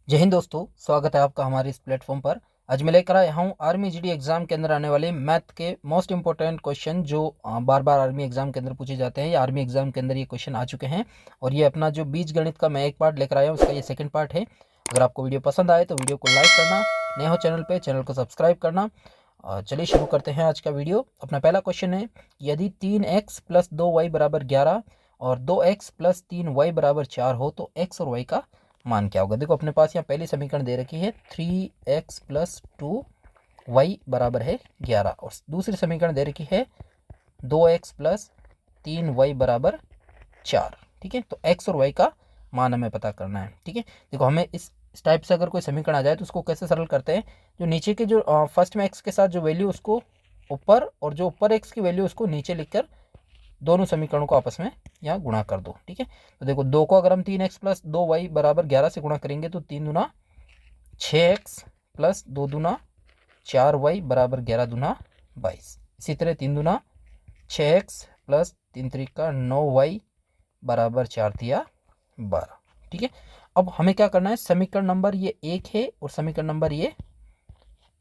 जय हिंद दोस्तों, स्वागत है आपका हमारे इस प्लेटफॉर्म पर। आज मैं लेकर आया हूँ आर्मी जीडी एग्जाम के अंदर आने वाले मैथ के मोस्ट इंपॉर्टेंट क्वेश्चन जो बार बार आर्मी एग्जाम के अंदर पूछे जाते हैं। या आर्मी एग्जाम के अंदर ये क्वेश्चन आ चुके हैं और ये अपना जो बीज गणित का मैं एक पार्ट लेकर आया हूँ, उसका ये सेकंड पार्ट है। अगर आपको वीडियो पसंद आए तो वीडियो को लाइक करना, नए हो चैनल पर चैनल को सब्सक्राइब करना। चलिए शुरू करते हैं आज का वीडियो। अपना पहला क्वेश्चन है, यदि 3x + 2y = 11 और 2x + 3y = 4 हो तो x और y का मान क्या होगा। देखो अपने पास यहाँ पहली समीकरण दे रखी है 3x + 2y = 11 और दूसरी समीकरण दे रखी है 2x + 3y = 4। ठीक है, तो x और y का मान हमें पता करना है। ठीक है, देखो हमें इस टाइप से अगर कोई समीकरण आ जाए तो उसको कैसे सरल करते हैं। जो नीचे के जो फर्स्ट में x के साथ जो वैल्यू उसको ऊपर और जो ऊपर x की वैल्यू उसको नीचे लिखकर दोनों समीकरणों को आपस में यहाँ गुणा कर दो। ठीक है, तो देखो 2 को अगर हम 3x + 2y = 11 से गुणा करेंगे तो 3 दूना 6x + 2 दूना 4y = 11 दूना 22। इसी तरह 3 दूना 6x + 3 त्रिका 9y = 4 तिया 12। ठीक है, अब हमें क्या करना है, समीकरण नंबर ये 1 है और समीकरण नंबर ये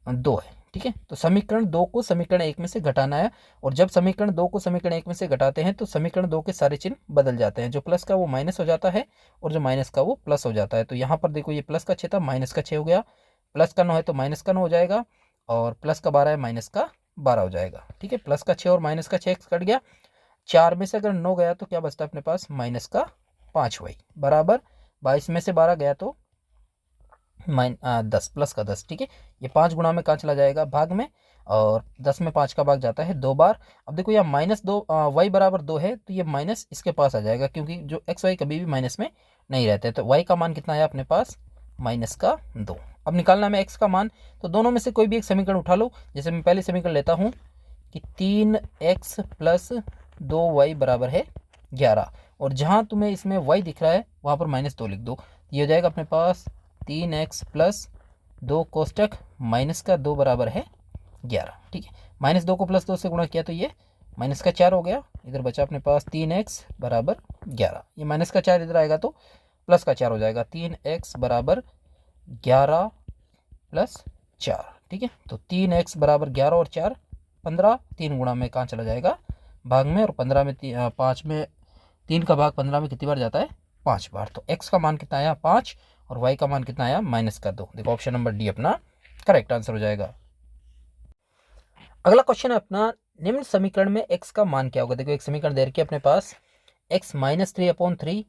2 है। ठीक है, तो समीकरण 2 को समीकरण 1 में से घटाना है और जब समीकरण 2 को समीकरण 1 में से घटाते हैं तो समीकरण 2 के सारे चिन्ह बदल जाते हैं। जो प्लस का वो माइनस हो जाता है और जो माइनस का वो प्लस हो जाता है। तो यहाँ पर देखो ये प्लस का 6 था, माइनस का 6 हो गया। प्लस का 9 है तो माइनस का 9 हो जाएगा और प्लस का 12 है, माइनस का 12 हो जाएगा। ठीक है, प्लस का 6 और माइनस का 6 कट गया। 4 में से अगर 9 गया तो क्या बचता है अपने पास, माइनस का 5 वही बराबर 22 में से 12 गया तो 10 प्लस का 10। ठीक है, ये 5 गुणा में कहाँ चला जाएगा, भाग में, और 10 में 5 का भाग जाता है 2 बार। अब देखो यहाँ -2 y = 2 है तो ये माइनस इसके पास आ जाएगा क्योंकि जो x y कभी भी माइनस में नहीं रहते। तो y का मान कितना आया अपने पास, -2। अब निकालना में x का मान, तो दोनों में से कोई भी एक समीकरण उठा लो। जैसे मैं पहले समीकरण लेता हूँ कि 3x + 2y = 11 और जहाँ तुम्हें इसमें y दिख रहा है वहाँ पर -2 लिख दो। ये हो जाएगा अपने पास 3x + 2 कोष्टक -2 = 11। ठीक है, -2 को +2 से गुणा किया तो ये -4 हो गया। इधर बचा अपने पास 3x = 11। ये -4 इधर आएगा तो +4 हो जाएगा। 3x = 11 + 4। ठीक है, तो 3x = 11 और 4 15। 3 गुणा में कहाँ चला जाएगा, भाग में, और 15 में 5 में 3 का भाग 15 में कितनी बार जाता है, 5 बार। तो x का मान कितना आया, 5, और y का मान कितना आया, -2। देखो ऑप्शन नंबर डी अपना करेक्ट आंसर हो जाएगा। अगला क्वेश्चन है अपना, निम्न समीकरण में x का मान क्या होगा। देखो एक समीकरण दे रखी है अपने पास, x - 3/3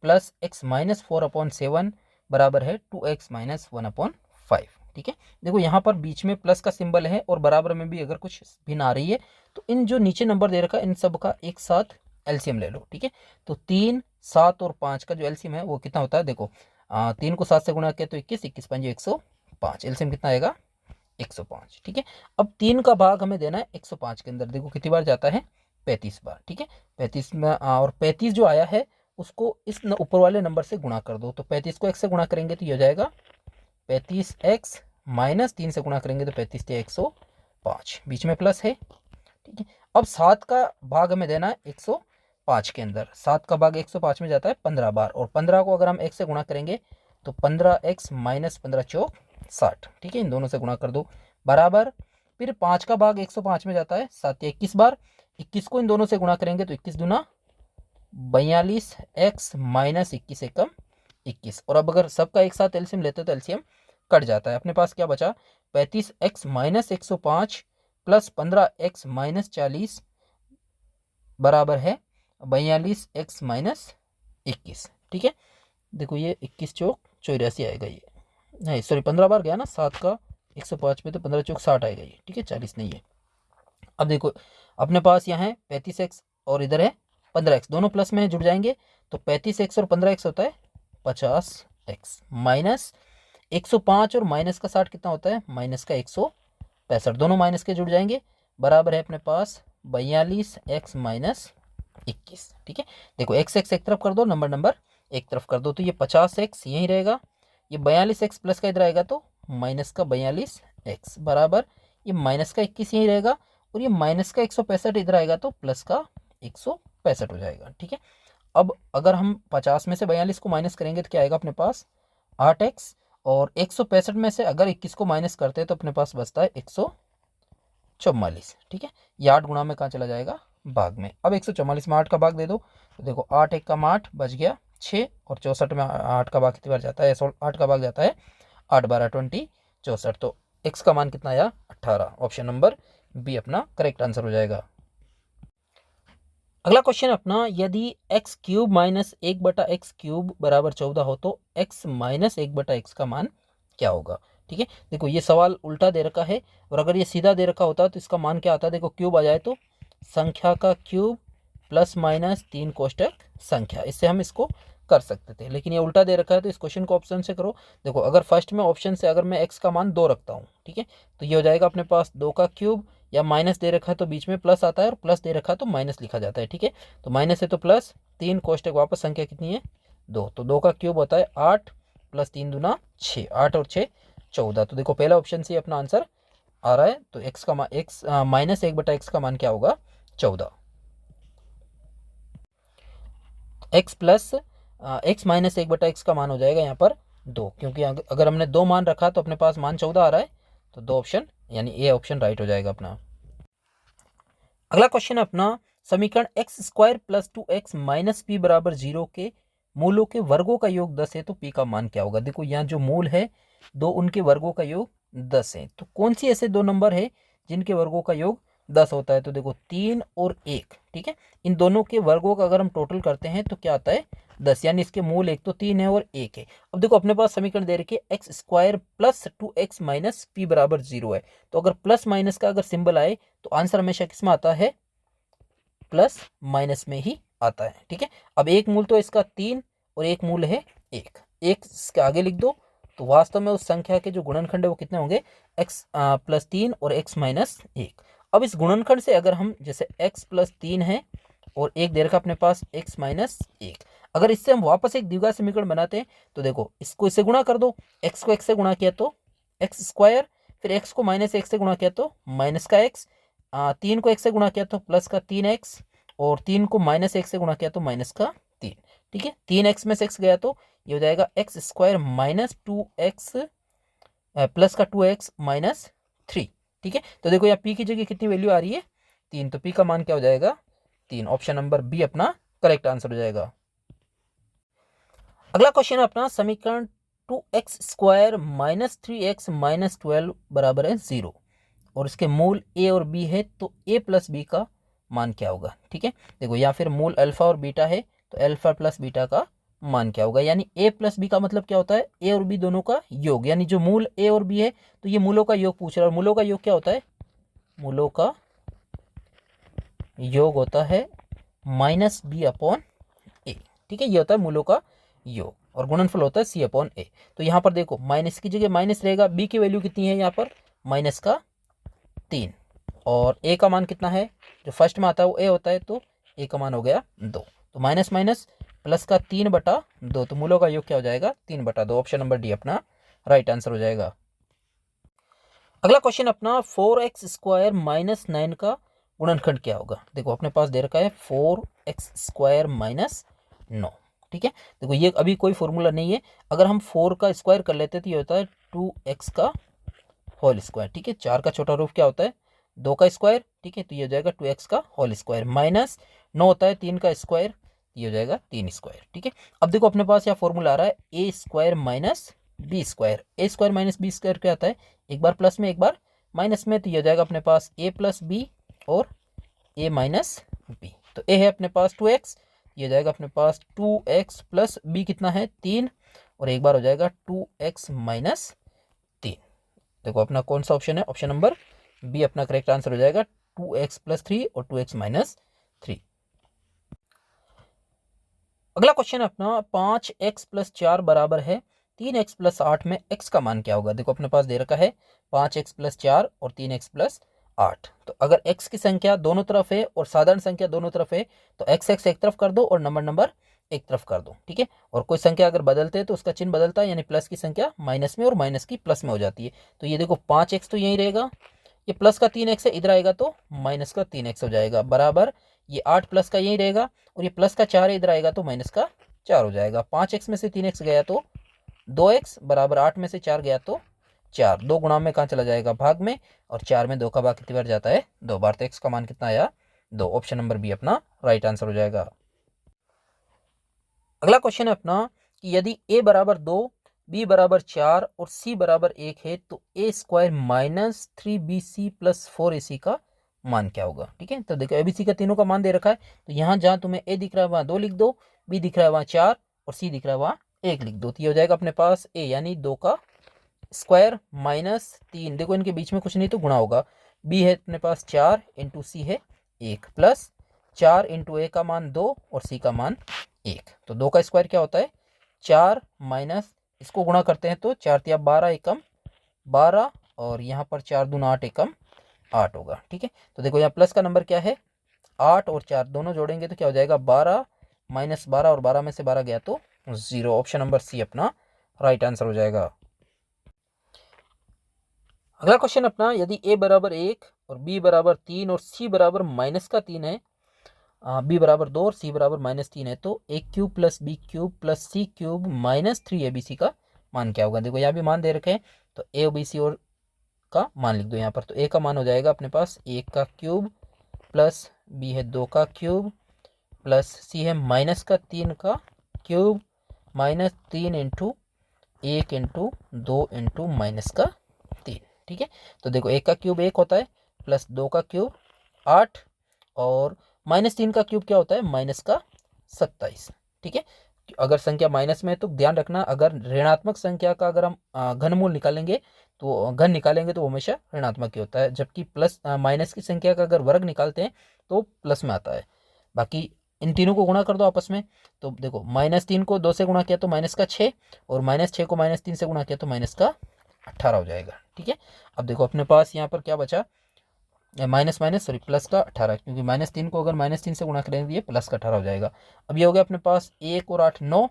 + x - 4/7 = 2x - 1/5। ठीक है, देखो यहाँ पर बीच में प्लस का सिंबल है और बराबर में भी अगर कुछ भिन्न आ रही है तो इन जो नीचे नंबर दे रखा है इन सब का एक साथ एलसीएम ले लो। ठीक है, तो 3, 7 और 5 का जो एलसीएम है वो कितना होता है, देखो 3 को 7 से गुणा किया तो 21, 21 5 105, एलसीएम कितना आएगा, 105। ठीक है, अब 3 का भाग हमें देना है 105 के अंदर। देखो कितनी बार जाता है, 35 बार। ठीक है, 35 में और 35 जो आया है उसको इस ऊपर वाले नंबर से गुणा कर दो। तो 35 को x से गुणा करेंगे तो ये हो जाएगा 35x - 3 से गुणा करेंगे तो 35 × 105, बीच में प्लस है। ठीक है, अब 7 का भाग हमें देना है 105 के अंदर। 7 का भाग 105 में जाता है 15 बार और 15 को अगर हम x से गुणा करेंगे तो 15x - 15 × 60। ठीक है, इन दोनों से गुणा कर दो बराबर। फिर 5 का भाग 105 में जाता है 7 या 21 बार। 21 को इन दोनों से गुणा करेंगे तो 21 दूना 42, x - 21 एकम 21। और अब अगर सबका एक साथ एलसीएम लेते तो एलसीएम कट जाता है। अपने पास क्या बचा, 35x - 105 + 15x - 40 बराबर है 42x - 21। ठीक है, देखो ये 21 चौक 84 आएगा, ये नहीं सॉरी 15 बार गया ना, 7 का 105 में तो 15 चौक 60 आएगा ये। ठीक है, 40 नहीं है। अब देखो अपने पास यहाँ है 35x और इधर है 15x, दोनों प्लस में जुड़ जाएंगे तो 35x और 15x होता है 50x माइनस 105 और माइनस का 60 कितना होता है, माइनस का 165, दोनों माइनस के जुड़ जाएंगे बराबर है अपने पास 42x - 21। ठीक है, देखो x x एक तरफ कर दो, नंबर एक तरफ कर दो तो ये 50x यहीं रहेगा, ये 42x प्लस का इधर आएगा तो माइनस का 42x बराबर ये माइनस का 21 यहीं रहेगा और ये माइनस का 165 इधर आएगा तो प्लस का 165 हो जाएगा। ठीक है, अब अगर हम 50 में से 42 को माइनस करेंगे तो क्या आएगा अपने पास 8x और 165 में से अगर 21 को माइनस करते हैं तो अपने पास बचता है 144। ठीक है, ये 8 गुणा में कहाँ चला जाएगा, भाग में। अब 144 में 8 का भाग दे दो तो देखो 8 एक का 8 बच गया 6, और 64 में 8 का भाग कितनी बार जाता है, 8 का भाग जाता है 8 12 20 64। तो x का मान कितना आया, 18। ऑप्शन नंबर बी अपना करेक्ट आंसर हो जाएगा। अगला क्वेश्चन अपना, यदि x क्यूब माइनस 1/x³ बराबर 14 हो तो x माइनस 1/x का मान क्या होगा। ठीक है, देखो ये सवाल उल्टा दे रखा है, और अगर ये सीधा दे रखा होता तो इसका मान क्या आता है, देखो क्यूब आ जाए तो संख्या का क्यूब प्लस माइनस 3 कोष्टक संख्या, इससे हम इसको कर सकते थे, लेकिन ये उल्टा दे रखा है तो इस क्वेश्चन को ऑप्शन से करो। देखो अगर फर्स्ट में ऑप्शन से अगर मैं x का मान 2 रखता हूँ, ठीक है, तो ये हो जाएगा अपने पास 2 का क्यूब, या माइनस दे रखा है तो बीच में प्लस आता है, और प्लस दे रखा है तो माइनस लिखा जाता है। ठीक है, तो माइनस है तो प्लस, 3 कोष्टक वापस संख्या कितनी है 2, तो 2 का क्यूब होता है 8 प्लस 3 दूना 6, 8 और 6 14। तो देखो पहला ऑप्शन से अपना आंसर आ रहा है, तो x का माइनस 1/x का मान क्या होगा 14। x माइनस 1/x का मान हो जाएगा यहाँ पर 2, क्योंकि अगर हमने 2 मान रखा तो अपने पास मान 14 आ रहा है, तो 2 ऑप्शन यानी ए ऑप्शन राइट हो जाएगा अपना। अगला क्वेश्चन अपना, समीकरण x² plus 2x minus p बराबर 0 के मूलों के वर्गों का योग 10 है तो p का मान क्या होगा। देखो यहाँ जो मूल है दो, उनके वर्गों का योग 10 है, तो कौन सी ऐसे दो नंबर है जिनके वर्गों का योग 10 होता है, तो देखो 3 और 1। ठीक है, इन दोनों के वर्गों का अगर हम टोटल करते हैं तो क्या आता है 10, यानी इसके मूल एक तो 3 है और 1 है। अब देखो अपने पास समीकरण दे रखे x² plus 2x minus p बराबर 0 है, तो अगर प्लस माइनस का अगर सिंबल आए तो आंसर हमेशा किस में आता है, प्लस माइनस में ही आता है। ठीक है, अब एक मूल तो इसका 3 और एक मूल है 1, इसके आगे लिख दो, तो वास्तव में उस संख्या के जो गुणनखंड है वो कितने होंगे, x प्लस 3 और x माइनस 1। अब इस गुणनखंड से अगर हम जैसे x प्लस 3 है और एक दे रखा अपने पास x माइनस 1, अगर इससे हम वापस एक द्विघात समीकरण बनाते हैं तो देखो इसको इससे गुणा कर दो, x को x से गुणा किया तो x², फिर x को माइनस 1 से गुणा किया तो माइनस का x, 3 को 1 से गुणा किया तो प्लस का 3x, और 3 को माइनस 1 से गुणा किया तो माइनस का 3। ठीक है, 3x में से x गया तो ये हो जाएगा x² माइनस 2x प्लस का 2x माइनस 3। ठीक है, तो देखो यहाँ p की जगह कितनी वैल्यू आ रही है 3, तो p का मान क्या हो जाएगा 3। ऑप्शन नंबर बी अपना करेक्ट आंसर हो जाएगा। अगला क्वेश्चन अपना, समीकरण 2x² माइनस 3x माइनस 12 बराबर है 0, और इसके मूल a और b है, तो a प्लस b का मान क्या होगा। ठीक है, देखो या फिर मूल अल्फा और बीटा है तो अल्फा प्लस बीटा का मान क्या होगा, यानी a प्लस b का मतलब क्या होता है, a और b दोनों का योग, यानी जो मूल a और b है तो ये मूलों का योग पूछ रहा है, और मूलों का योग क्या होता है, मूलों का योग होता है माइनस b अपॉन a। ठीक है, ये होता है मूलों का योग, और गुणनफल होता है c अपॉन a। तो यहाँ पर देखो माइनस की जगह माइनस रहेगा, b की वैल्यू कितनी है यहाँ पर माइनस का 3, और a का मान कितना है, जो फर्स्ट में आता है वो a होता है, तो a का मान हो गया 2, तो माइनस माइनस प्लस का 3/2, तो मूलों का योग क्या हो जाएगा 3/2। ऑप्शन नंबर डी अपना राइट आंसर हो जाएगा। अगला क्वेश्चन अपना, 4x² माइनस 9 का गुणनखंड क्या होगा। देखो अपने पास दे रखा है 4x² माइनस 9। ठीक है, देखो ये अभी कोई फॉर्मूला नहीं है, अगर हम 4 का स्क्वायर कर लेते तो ये होता है 2x का होल स्क्वायर। ठीक है, 4 का छोटा रूप क्या होता है 2 का स्क्वायर। ठीक है, तो ये हो जाएगा 2x का होल स्क्वायर, माइनस 9 होता है 3 का स्क्वायर, ये हो जाएगा 3 स्क्वायर। ठीक है, अब देखो अपने पास यहाँ फॉर्मूला आ रहा है a² minus b², a² minus b² क्या आता है, एक बार प्लस में एक बार माइनस में, तो ये हो जाएगा अपने पास a प्लस b और a माइनस b। तो a है अपने पास 2x, ये हो जाएगा अपने पास 2x प्लस b कितना है 3, और एक बार हो जाएगा 2x माइनस 3। देखो अपना कौन सा ऑप्शन है, ऑप्शन नंबर बी अपना करेक्ट आंसर हो जाएगा, 2x प्लस 3 और 2x माइनस 3। अगला क्वेश्चन अपना, 5x प्लस 4 बराबर है 3x प्लस 8 में x का मान क्या होगा। देखो अपने पास दे रखा है 5x प्लस 4 और 3x प्लस 8, तो अगर x की संख्या दोनों तरफ है और साधारण संख्या दोनों तरफ है तो x एक तरफ कर दो और नंबर एक तरफ कर दो। ठीक है, और कोई संख्या अगर बदलते हैं तो उसका चिन्ह बदलता है, यानी प्लस की संख्या माइनस में और माइनस की प्लस में हो जाती है। तो ये देखो 5x तो यही रहेगा, ये प्लस का 3x है इधर आएगा तो माइनस का 3x हो जाएगा, बराबर ये 8 प्लस का यही रहेगा, और ये प्लस का 4 है इधर आएगा तो माइनस का 4 हो जाएगा। 5x में से 3x गया तो 2x बराबर 8 में से 4 गया तो 4, 2 गुणा में कहाँ चला जाएगा, भाग में, और 4 में 2 का भाग कितनी बार जाता है, 2 बार। तो x का मान कितना आया, 2। ऑप्शन नंबर बी अपना राइट आंसर हो जाएगा। अगला क्वेश्चन है अपना कि यदि a बराबर 2, b बराबर 4 और c बराबर 1 है तो a square minus 3bc plus 4ac का मान क्या होगा। ठीक है, तो देखो एबीसी का तीनों का मान दे रखा है, तो यहाँ जहाँ तुम्हें a दिख रहा है वहाँ 2 लिख दो, b दिख रहा है वहाँ 4 और c दिख रहा है वहाँ 1 लिख दो। तो ये हो जाएगा अपने पास a यानी 2 का स्क्वायर माइनस 3, देखो इनके बीच में कुछ नहीं तो गुणा होगा, b है अपने पास 4 इंटू सी है 1 प्लस 4 इंटू a का मान 2 और c का मान 1। तो 2 का स्क्वायर क्या होता है 4 माइनस, इसको गुणा करते हैं तो 4 तिया 12 एकम 12 और यहाँ पर 4 दूना 8 एकम 8 होगा। ठीक है, तो देखो यहाँ प्लस का नंबर क्या है 8 और 4 दोनों जोड़ेंगे तो क्या हो जाएगा 12 माइनस 12 और 12 में से 12 गया तो 0। ऑप्शन नंबर सी अपना राइट आंसर हो जाएगा। अगला क्वेश्चन अपना यदि a बराबर 1 और b बराबर 3 और c बराबर माइनस का 3 है, b बराबर 2 और c बराबर माइनस 3 है तो a cube plus b cube plus c cube minus 3abc का मान क्या होगा। देखो यहाँ भी मान दे रखे हैं तो a और b c और का मान लिख दो यहाँ पर। तो a का मान हो जाएगा अपने पास 1 का क्यूब प्लस b है 2 का क्यूब प्लस c है माइनस का 3 का cube minus 3 into 1 into 2 into minus का 3। ठीक है, तो देखो 1 का क्यूब 1 होता है प्लस 2 का क्यूब 8 और माइनस 3 का क्यूब क्या होता है माइनस का 27। ठीक है, अगर संख्या माइनस में है तो ध्यान रखना अगर ऋणात्मक संख्या का अगर हम घनमूल निकालेंगे तो घन निकालेंगे तो हमेशा ऋणात्मक ही होता है, जबकि प्लस माइनस की संख्या का अगर वर्ग निकालते हैं तो प्लस में आता है। बाकी इन तीनों को गुणा कर दो आपस में, तो देखो माइनस 3 को 2 से गुणा किया तो माइनस का 6 और माइनस 6 को माइनस 3 से गुणा किया तो माइनस का 18 हो जाएगा। ठीक है, अब देखो अपने पास यहाँ पर क्या बचा माइनस माइनस सॉरी प्लस का 18, क्योंकि माइनस 3 को अगर माइनस 3 से गुणा करेंगे ये प्लस का 18 हो जाएगा। अब ये हो गया अपने पास 1 और 8 9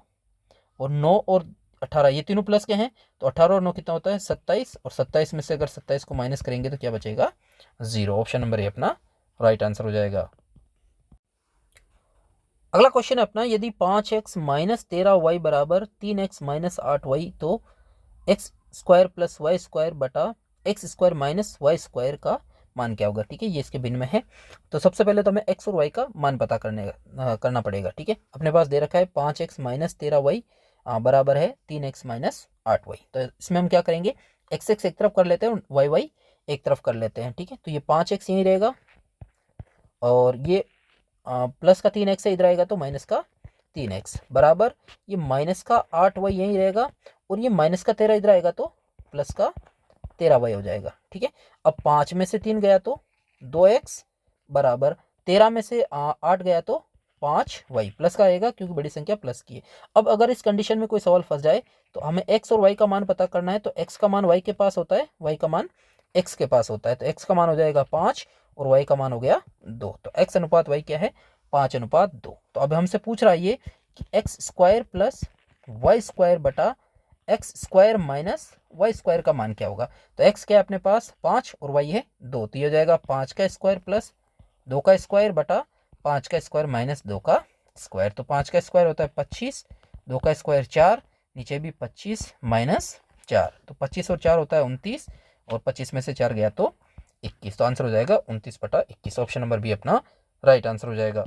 और 9 और 18 ये तीनों प्लस के हैं तो 18 और 9 कितना होता है 27 और 27 में से अगर 27 को माइनस करेंगे तो क्या बचेगा 0। ऑप्शन नंबर ए अपना राइट आंसर हो जाएगा। अगला क्वेश्चन है अपना यदि 5x माइनस 13y बराबर 3x माइनस 8y तो x square plus y square बटा x square minus y square का मान क्या होगा। ठीक है, ये इसके भिन्न में है। तो सबसे पहले तो हमें एक्स और वाई का मान पता करना पड़ेगा। ठीक है, अपने पास दे रखा है 5x माइनस 13y बराबर है 3x माइनस 8y। तो इसमें हम क्या करेंगे एक्स एक्स एक तरफ कर लेते हैं और वाई वाई एक तरफ कर लेते हैं। ठीक है, तो ये 5x यहीं रहेगा और ये प्लस का 3x है इधर आएगा तो माइनस का 3x बराबर ये माइनस का 8y यहीं रहेगा और ये माइनस का 13 इधर आएगा तो प्लस का 13y हो जाएगा। ठीक है, अब 5 में से 3 गया तो 2x बराबर 13 में से 8 गया तो 5y प्लस का आएगा क्योंकि बड़ी संख्या प्लस की है। अब अगर इस कंडीशन में कोई सवाल फंस जाए तो हमें x और y का मान पता करना है, तो x का मान y के पास होता है, y का मान x के पास होता है। तो x का मान हो जाएगा 5 और y का मान हो गया 2। तो x अनुपात y क्या है 5 अनुपात 2। तो अब हमसे पूछ रहा है ये कि x square plus y square बटा x square minus y square का मान क्या होगा। तो x क्या है अपने पास 5 और y है 2, तो ये हो जाएगा 5 का स्क्वायर प्लस 2 का स्क्वायर बटा 5 का स्क्वायर माइनस 2 का स्क्वायर। तो 5 का स्क्वायर होता है 25, 2 का स्क्वायर 4, नीचे भी 25 माइनस 4, तो 25 और 4 होता है 29 और 25 में से 4 गया तो 21। तो आंसर हो जाएगा 29 बटा 21। ऑप्शन नंबर बी अपना राइट आंसर हो जाएगा।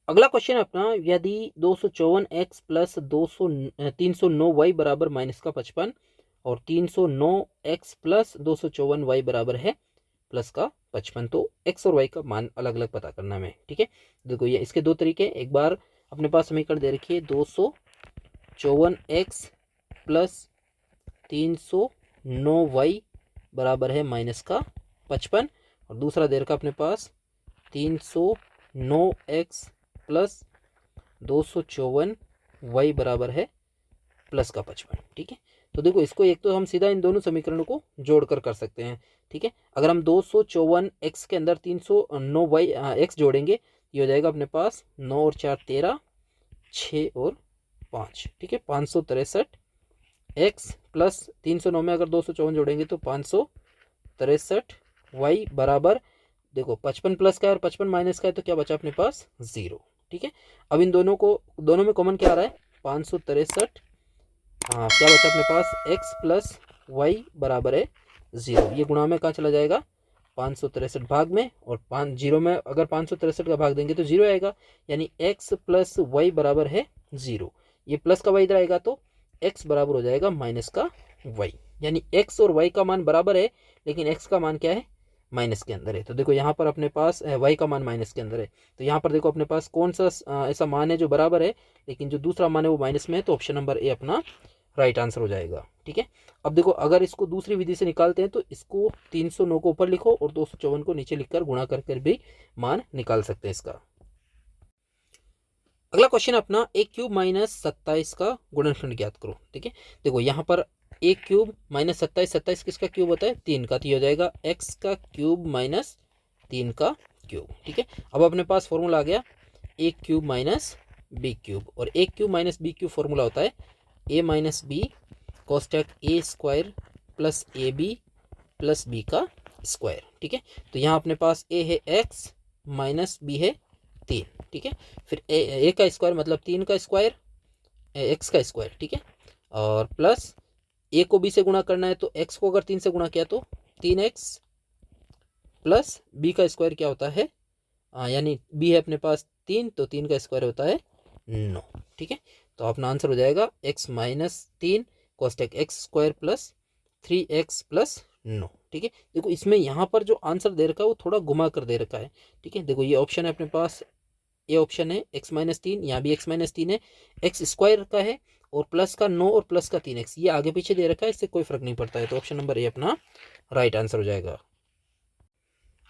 अगला क्वेश्चन अपना यदि 254x प्लस 309y बराबर माइनस का 55 और 309x प्लस 254y बराबर है प्लस का 55, तो x और y का मान अलग अलग पता करना है। ठीक है, देखो ये इसके दो तरीके, एक बार अपने पास समीकरण दे रखी है 254x प्लस 309y बराबर है माइनस का 55 और दूसरा दे रखा अपने पास 309x प्लस 254y बराबर है प्लस का 55। ठीक है, तो देखो इसको एक तो हम सीधा इन दोनों समीकरणों को जोड़कर कर सकते हैं। ठीक है, अगर हम 254x के अंदर 309y x जोड़ेंगे ये हो जाएगा अपने पास 9 और 4 13, 6 और 5। ठीक है, 563x प्लस 309 में अगर 254 जोड़ेंगे तो 563y बराबर देखो 55 प्लस का है और 55 माइनस का है तो क्या बचा अपने पास 0। ठीक है, अब इन दोनों में कॉमन क्या आ रहा है 563, हाँ क्या बचा अपने पास x प्लस वाई बराबर है 0। ये गुणा में कहाँ चला जाएगा 563 भाग में, और 5 जीरो में अगर 563 का भाग देंगे तो 0 आएगा, यानी x प्लस वाई बराबर है 0। ये प्लस का वाई इधर आएगा तो x बराबर हो जाएगा माइनस का वाई, यानी x और y का मान बराबर है, लेकिन x का मान क्या है माइनस के अंदर है। तो देखो यहाँ पर अपने पास y का मान माइनस के अंदर है, तो यहाँ पर देखो अपने पास कौन सा ऐसा मान है जो बराबर है लेकिन जो दूसरा मान है वो माइनस में है, तो ऑप्शन नंबर ए अपना राइट आंसर हो जाएगा। ठीक है, अब देखो अगर इसको दूसरी विधि से निकालते हैं तो इसको 309 को ऊपर लिखो और 254 को नीचे लिखकर गुणा कर भी मान निकाल सकते हैं इसका। अगला क्वेश्चन अपना a क्यूब माइनस 27 का गुणनखंड ज्ञात करो। ठीक है, देखो यहाँ पर a क्यूब माइनस 27, 27 किसका क्यूब होता है 3 का, तो ये हो जाएगा x का क्यूब माइनस 3 का क्यूब। ठीक है, अब अपने पास फॉर्मूला आ गया a cube minus b cube, और a cube minus b cube formula होता है a माइनस बी कोस्टेक a square plus a b plus B का स्क्वायर। ठीक है, तो यहाँ अपने पास a है x माइनस b है 3। ठीक है, फिर a का स्क्वायर मतलब 3 का स्क्वायर x का स्क्वायर। ठीक है, और प्लस a को b से गुणा करना है तो x को अगर 3 से गुणा किया तो 3x प्लस b का स्क्वायर क्या होता है, यानी b है अपने पास 3 तो 3 का स्क्वायर होता है 9। ठीक है, तो अपना आंसर हो जाएगा x माइनस 3 कोस्टेक x square plus 3x plus 9। ठीक है, देखो इसमें यहाँ पर जो आंसर दे रखा है वो थोड़ा घुमा कर दे रखा है। ठीक है, देखो ये ऑप्शन है अपने पास, ये ऑप्शन है x माइनस 3, यहाँ भी x माइनस 3 है, x स्क्वायर का है और प्लस का 9 और प्लस का 3x, ये आगे पीछे दे रखा है, इससे कोई फर्क नहीं पड़ता है, तो ऑप्शन नंबर ए अपना राइट आंसर हो जाएगा।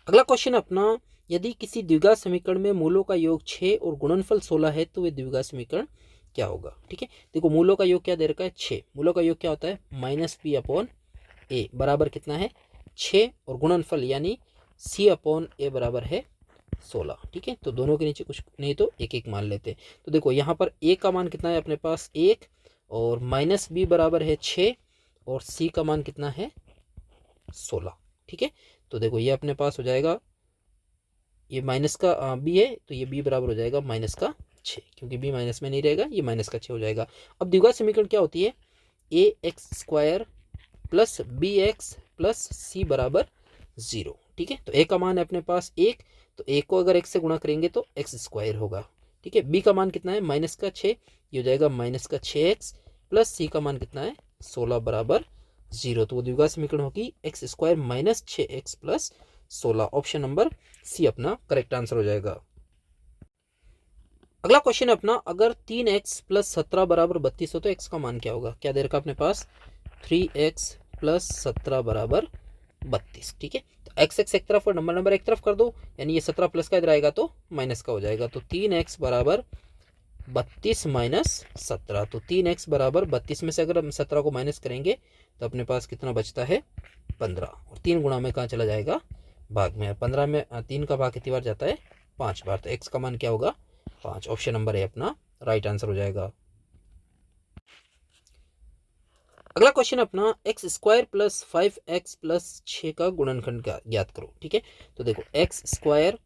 अगला क्वेश्चन अपना, यदि किसी द्विघात समीकरण में मूलों का योग 6 और गुणनफल 16 है तो वे द्विघात समीकरण क्या होगा। ठीक है, देखो मूलों का योग क्या दे रखा है 6, मूलों का योग क्या होता है माइनस बी अपॉन ए बराबर कितना है 6, और गुणनफल यानी सी अपॉन ए बराबर है 16। ठीक है, तो दोनों के नीचे कुछ नहीं तो एक एक मान लेते हैं। तो देखो यहाँ पर ए का मान कितना है अपने पास 1, और माइनस बी बराबर है 6, और सी का मान कितना है 16। ठीक है, तो देखो ये अपने पास हो जाएगा, ये माइनस का बी है तो ये बी बराबर हो जाएगा माइनस का 6, क्योंकि बी माइनस में नहीं रहेगा, ये माइनस का 6 हो जाएगा। अब द्विघात समीकरण क्या होती है a x square plus b x plus c बराबर 0। ठीक है, तो ए का मान है अपने पास 1, तो ए को अगर x से गुणा करेंगे तो एक्स स्क्वायर होगा। ठीक है, बी का मान कितना है माइनस का 6, ये हो जाएगा माइनस का 6x प्लस सी का मान कितना है 16 बराबर 0, तो वो द्विघात समीकरण होगी X square minus 6x plus 16। Option number C अपना करेक्ट आंसर हो जाएगा। अगला क्वेश्चन अपना, अगर 3x प्लस 17 बराबर 32 हो तो x का मान क्या होगा। क्या दे रखा अपने पास 3x प्लस 17 बराबर 32। ठीक है, तो x एक तरफ और नंबर एक तरफ कर दो, यानी ये 17 प्लस का इधर आएगा तो माइनस का हो जाएगा, तो 3x बराबर 32 माइनस 17, तो 3x बराबर 32 में से अगर हम 17 को माइनस करेंगे तो अपने पास कितना बचता है 15, और 3 गुणा में कहाँ चला जाएगा भाग में, 15 में 3 का भाग कितनी बार जाता है 5 बार, तो x का मान क्या होगा 5। ऑप्शन नंबर ए अपना राइट आंसर हो जाएगा। अगला क्वेश्चन अपना, x square plus 5x plus 6 का गुणनखंड ज्ञात करो। ठीक है, तो देखो x square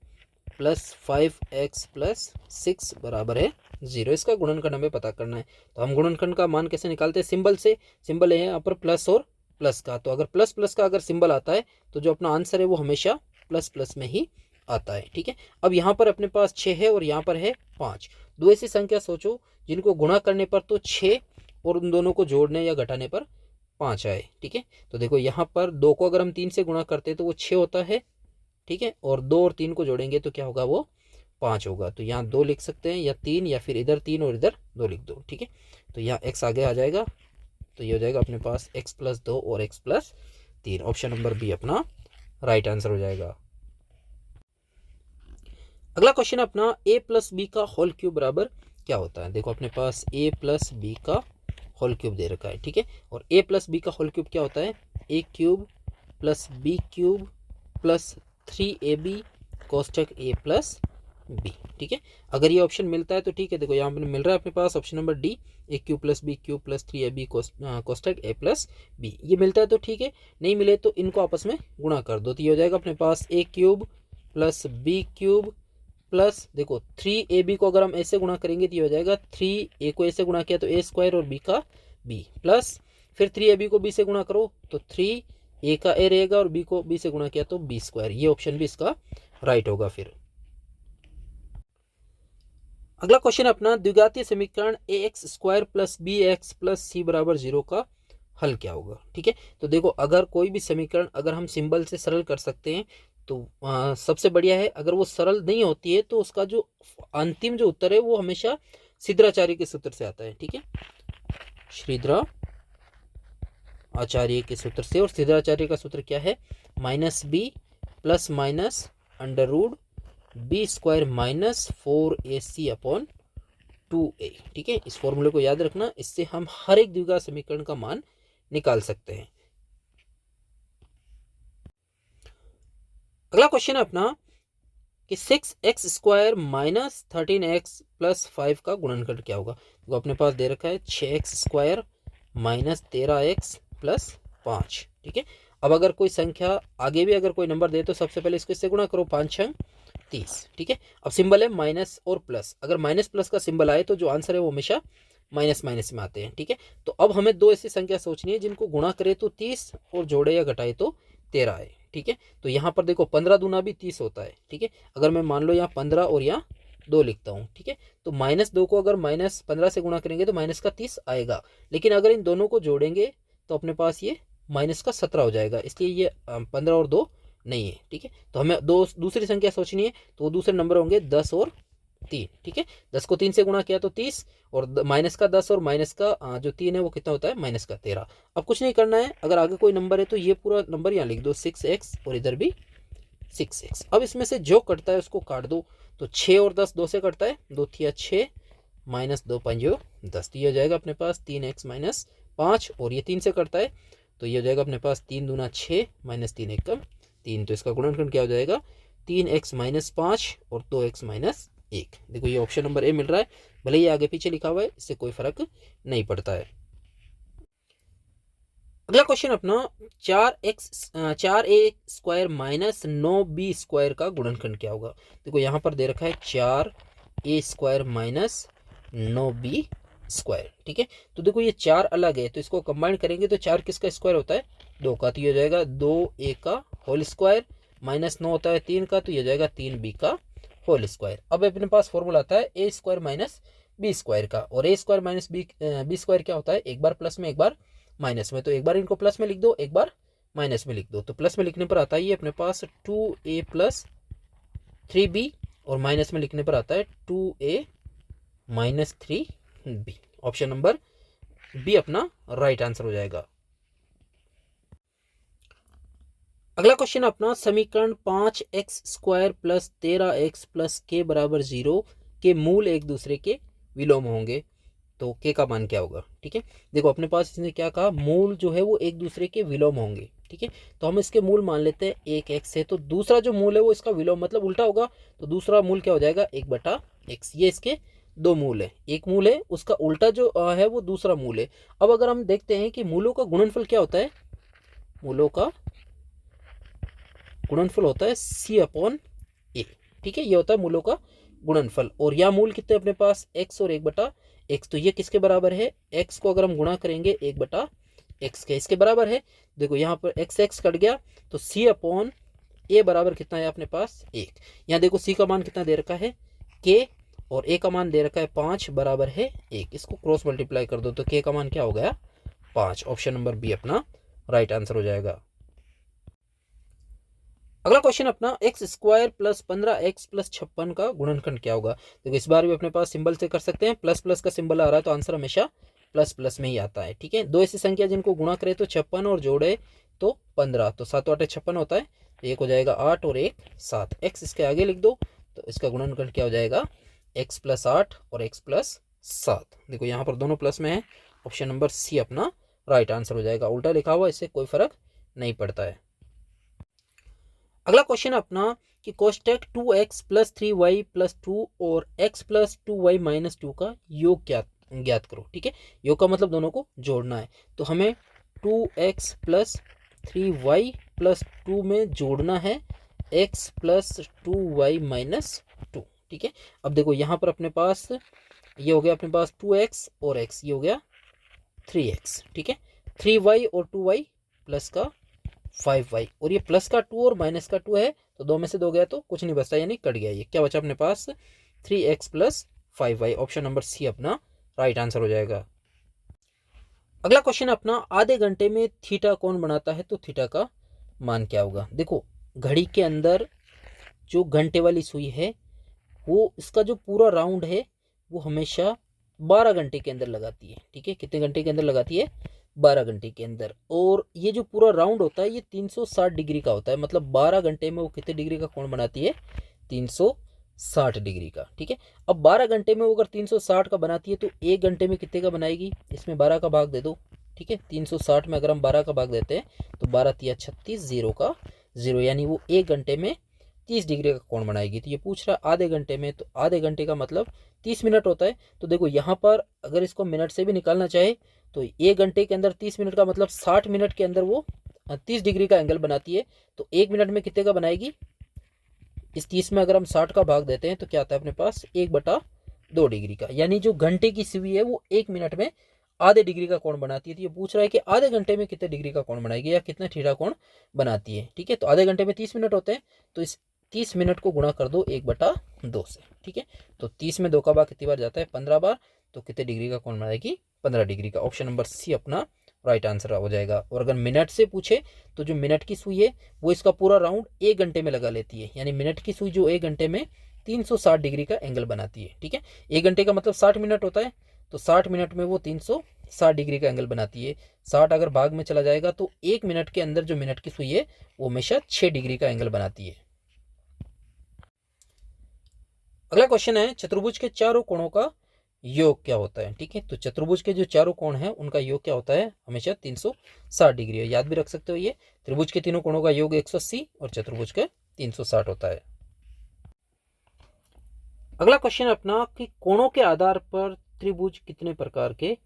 plus 5x plus 6 बराबर है 0, इसका गुणनखंड हमें पता करना है, तो हम गुणनखंड का मान कैसे निकालते हैं सिंबल से, सिंबल है यहाँ पर प्लस और प्लस का, तो अगर प्लस प्लस का अगर सिंबल आता है तो जो अपना आंसर है वो हमेशा प्लस प्लस में ही आता है। ठीक है, अब यहाँ पर अपने पास 6 है और यहाँ पर है 5, दो ऐसी संख्या सोचो जिनको गुणा करने पर तो 6 और उन दोनों को जोड़ने या घटाने पर 5 आए। ठीक है, तो देखो यहाँ पर 2 को अगर हम 3 से गुणा करते हैं तो वो 6 होता है। ठीक है, और 2 और 3 को जोड़ेंगे तो क्या होगा वो 5 होगा, तो यहाँ 2 लिख सकते हैं या 3, या फिर इधर 3 और इधर 2 लिख दो। ठीक है, तो यहाँ x आगे आ जाएगा, तो ये हो जाएगा अपने पास x प्लस 2 और x plus 3। Option number B अपना राइट आंसर हो जाएगा। अगला क्वेश्चन अपना, a प्लस बी का होल क्यूब बराबर क्या होता है। देखो अपने पास a प्लस बी का होल क्यूब दे रखा है। ठीक है, और a प्लस बी का होल क्यूब क्या होता है a cube plus B cube plus 3ab कोष्टक a प्लस b। ठीक है, अगर ये ऑप्शन मिलता है तो ठीक है, देखो यहाँ पर मिल रहा है अपने पास option number D, a cube plus B cube plus 3ab कोष्टक a प्लस b, ये मिलता है तो ठीक है, नहीं मिले तो इनको आपस में गुणा कर दो, तो ये हो जाएगा अपने पास a cube plus B cube plus देखो 3ab को अगर हम ऐसे गुणा करेंगे तो ये हो जाएगा 3a को ऐसे गुणा किया तो a स्क्वायर और b का b प्लस फिर 3ab को b से गुणा करो तो 3a का a रहेगा और b को b से गुणा किया तो b स्क्वायर। ये ऑप्शन भी इसका राइट होगा। फिर अगला क्वेश्चन अपना द्विघातीय समीकरण ax square plus bx plus c बराबर 0 का हल क्या होगा। ठीक है, तो देखो अगर कोई भी समीकरण अगर हम सिंबल से सरल कर सकते हैं तो सबसे बढ़िया है। अगर वो सरल नहीं होती है तो उसका जो अंतिम जो उत्तर है वो हमेशा सिद्धाचार्य के सूत्र से आता है। ठीक है, सिद्धाचार्य के सूत्र से, और सिद्धाचार्य का सूत्र क्या है, -b plus minus under root B square minus 4ac upon 2a। ठीक है, इस फॉर्मूले को याद रखना, इससे हम हर एक द्विघात समीकरण का मान निकाल सकते हैं। अगला क्वेश्चन है अपना कि 6x square minus 13x plus 5 का गुणनखंड क्या होगा। तो अपने पास दे रखा है 6x square minus 13x plus 5। ठीक है, अब अगर कोई संख्या आगे भी अगर कोई नंबर दे तो सबसे पहले इसको इससे गुणा करो, 5 6 30। ठीक है, अब सिंबल है माइनस और प्लस, अगर माइनस प्लस का सिंबल आए तो जो आंसर है वो हमेशा माइनस माइनस में आते हैं। ठीक है, तो अब हमें दो ऐसी संख्या सोचनी है जिनको गुणा करे तो 30 और जोड़े या घटाए तो 13 है। ठीक है, तो यहाँ पर देखो 15 दूना भी 30 होता है। ठीक है, अगर मैं मान लो यहाँ 15 और यहाँ 2 लिखता हूँ। ठीक है, तो -2 को अगर -15 से गुणा करेंगे तो माइनस का 30 आएगा, लेकिन अगर इन दोनों को जोड़ेंगे तो अपने पास ये माइनस का 17 हो जाएगा, इसलिए ये 15 और 2 नहीं है। ठीक है, तो हमें दूसरी संख्या सोचनी है, तो वो दूसरे नंबर होंगे 10 और 3। ठीक है, 10 को 3 से गुणा किया तो 30 और माइनस का 10 और माइनस का जो 3 है वो कितना होता है, माइनस का 13। अब कुछ नहीं करना है, अगर आगे कोई नंबर है तो ये पूरा नंबर यहाँ लिख दो 6x और इधर भी 6x। अब इसमें से जो कटता है उसको काट दो, तो 6 और 10 2 से कटता है, 2 थिया 6 माइनस 2 5 10, तो ये हो जाएगा अपने पास 3x माइनस 5, और ये 3 से कटता है तो ये हो जाएगा अपने पास 3 दूना 6 माइनस 3 1 3, तो इसका गुणनखंड क्या हो जाएगा 3x माइनस 5 और 2x माइनस 1। देखो ये ऑप्शन नंबर ए मिल रहा है, भले ही आगे पीछे लिखा हुआ है, इससे कोई फर्क नहीं पड़ता है। अगला क्वेश्चन अपना 4a square minus 9b square का गुणनखंड क्या होगा। देखो यहाँ पर दे रखा है 4a square minus 9b square. ठीक है, तो देखो ये 4 अलग है तो इसको कंबाइन करेंगे तो 4 किसका स्क्वायर होता है, 2 का, तो ये हो जाएगा 2a का होल स्क्वायर, माइनस 9 होता है 3 का, तो ये हो जाएगा 3b का होल स्क्वायर। अब अपने पास फॉर्मूला आता है ए स्क्वायर माइनस बी स्क्वायर का, और ए स्क्वायर माइनस बी स्क्वायर क्या होता है, एक बार प्लस में एक बार माइनस में, तो एक बार इनको प्लस में लिख दो एक बार माइनस में लिख दो, तो प्लस में लिखने पर आता है अपने पास 2a प्लस 3b, और माइनस में लिखने पर आता है 2a minus 3b। Option number B अपना राइट आंसर हो जाएगा। अगला क्वेश्चन अपना समीकरण 5x square plus 13x plus के बराबर 0 के मूल एक दूसरे के विलोम होंगे, तो के का मान क्या होगा। ठीक है, देखो अपने पास इसने क्या कहा, मूल जो है वो एक दूसरे के विलोम होंगे। ठीक है, तो हम इसके मूल मान लेते हैं 1x है, तो दूसरा जो मूल है वो इसका विलोम मतलब उल्टा होगा, तो दूसरा मूल क्या हो जाएगा 1/x। ये इसके दो मूल है, एक मूल है उसका उल्टा जो है वो दूसरा मूल है। अब अगर हम देखते हैं कि मूलों का गुणनफल क्या होता है, मूलों का गुणनफल होता है c अपॉन a। ठीक है, ये होता है मूलों का गुणनफल, और यह मूल कितने अपने पास x और 1/x, तो ये किसके बराबर है, x को अगर हम गुणा करेंगे 1/x के, इसके बराबर है। देखो यहाँ पर x कट गया तो c अपॉन a बराबर कितना है अपने पास 1। यहाँ देखो c का मान कितना दे रखा है k, और a का मान दे रखा है 5 बराबर है 1, इसको क्रॉस मल्टीप्लाई कर दो तो k का मान क्या हो गया 5। ऑप्शन नंबर बी अपना राइट आंसर हो जाएगा। अगला क्वेश्चन अपना x square plus 15x plus 56 का गुणनखंड क्या होगा। देखो इस बार भी अपने पास सिंबल से कर सकते हैं, प्लस प्लस का सिंबल आ रहा है तो आंसर हमेशा प्लस प्लस में ही आता है। ठीक है, दो ऐसी संख्या जिनको गुणा करे तो 56 और जोड़े तो 15, तो 7 8 56 होता है, तो एक हो जाएगा 8 और 1 7, x इसके आगे लिख दो तो इसका गुणनखंड क्या हो जाएगा x प्लस 8 और x प्लस 7। देखो यहाँ पर दोनों प्लस में है, ऑप्शन नंबर सी अपना राइट आंसर हो जाएगा। उल्टा लिखा हुआ इससे कोई फर्क नहीं पड़ता है। अगला क्वेश्चन अपना कि कोष्टक 2x प्लस 3y प्लस 2 और x प्लस 2y माइनस 2 का योग ज्ञात करो। ठीक है, योग का मतलब दोनों को जोड़ना है, तो हमें 2x प्लस 3y प्लस 2 में जोड़ना है x प्लस 2y माइनस 2। ठीक है। अब देखो यहाँ पर अपने पास ये हो गया अपने पास 2x और x, ये हो गया 3x, ठीक है। 3y और 2y प्लस का 5y, और ये प्लस का 2 और माइनस का 2 है, तो दो में से दो गया तो कुछ नहीं बचता, यानी कट गया। ये क्या बचा अपने पास 3x plus 5y। Option number C अपना राइट आंसर हो जाएगा। अगला क्वेश्चन अपना, आधे घंटे में थीटा कौन बनाता है, तो थीटा का मान क्या होगा। देखो घड़ी के अंदर जो घंटे वाली सुई है वो इसका जो पूरा राउंड है वो हमेशा 12 घंटे के अंदर लगाती है, ठीक है। कितने घंटे के अंदर लगाती है, 12 घंटे के अंदर। और ये जो पूरा राउंड होता है ये 360 डिग्री का होता है, मतलब 12 घंटे में वो कितने डिग्री का कोण बनाती है, 360 डिग्री का, ठीक है। अब 12 घंटे में वो अगर 360 का बनाती है तो 1 घंटे में कितने का बनाएगी, इसमें 12 का भाग दे दो, ठीक है। 360 में अगर हम 12 का भाग देते हैं तो 12 तिया 36, 0 का 0, यानी वो 1 घंटे में 30 डिग्री का कोण बनाएगी। तो ये पूछ रहा है आधे घंटे में, तो आधे घंटे का मतलब 30 मिनट होता है। तो देखो यहाँ पर अगर इसको मिनट से भी निकालना चाहे तो 1 घंटे के अंदर 30 मिनट का मतलब 60 मिनट के अंदर वो 30 डिग्री का एंगल बनाती है। तो 1 मिनट में कितने का बनाएगी, इस 30 में अगर हम 60 का भाग देते हैं तो क्या आता है अपने पास 1/2 डिग्री का, यानी जो घंटे की सुई है वो 1 मिनट में आधे डिग्री का कोण बनाती है। तो ये पूछ रहा है कि आधे घंटे में कितने डिग्री का कोण बनाएगी या कितना थीटा कोण बनाती है, ठीक है। तो आधे घंटे में 30 मिनट होते हैं, तो इस 30 मिनट को गुणा कर दो 1/2 से, ठीक है। तो 30 में 2 का भाग कितनी बार जाता है, 15 बार, तो कितने डिग्री का कोण बनाएगी, 15 डिग्री का। ऑप्शन नंबर सी अपना राइट आंसर हो जाएगा। और अगर मिनट से पूछे तो जो मिनट की सुई है वो इसका पूरा राउंड 1 घंटे में लगा लेती है, यानी मिनट की सुई जो 1 घंटे में 360 डिग्री का एंगल बनाती है, ठीक है। 1 घंटे का मतलब 60 मिनट होता है, तो 60 मिनट में वो 360 डिग्री का एंगल बनाती है। 60 अगर भाग में चला जाएगा तो 1 मिनट के अंदर जो मिनट की सुई है वो हमेशा 6 डिग्री का एंगल बनाती है। अगला क्वेश्चन है, चतुर्भुज के चारों कोणों का योग क्या होता है, ठीक है। तो चतुर्भुज के जो चारों कोण हैं उनका योग क्या होता है, हमेशा 360 डिग्री है, याद भी रख सकते हो। ये त्रिभुज के तीनों कोणों का योग 180 और चतुर्भुज का 360 होता है। अगला क्वेश्चन अपना कि कोणों के आधार पर त्रिभुज कितने प्रकार के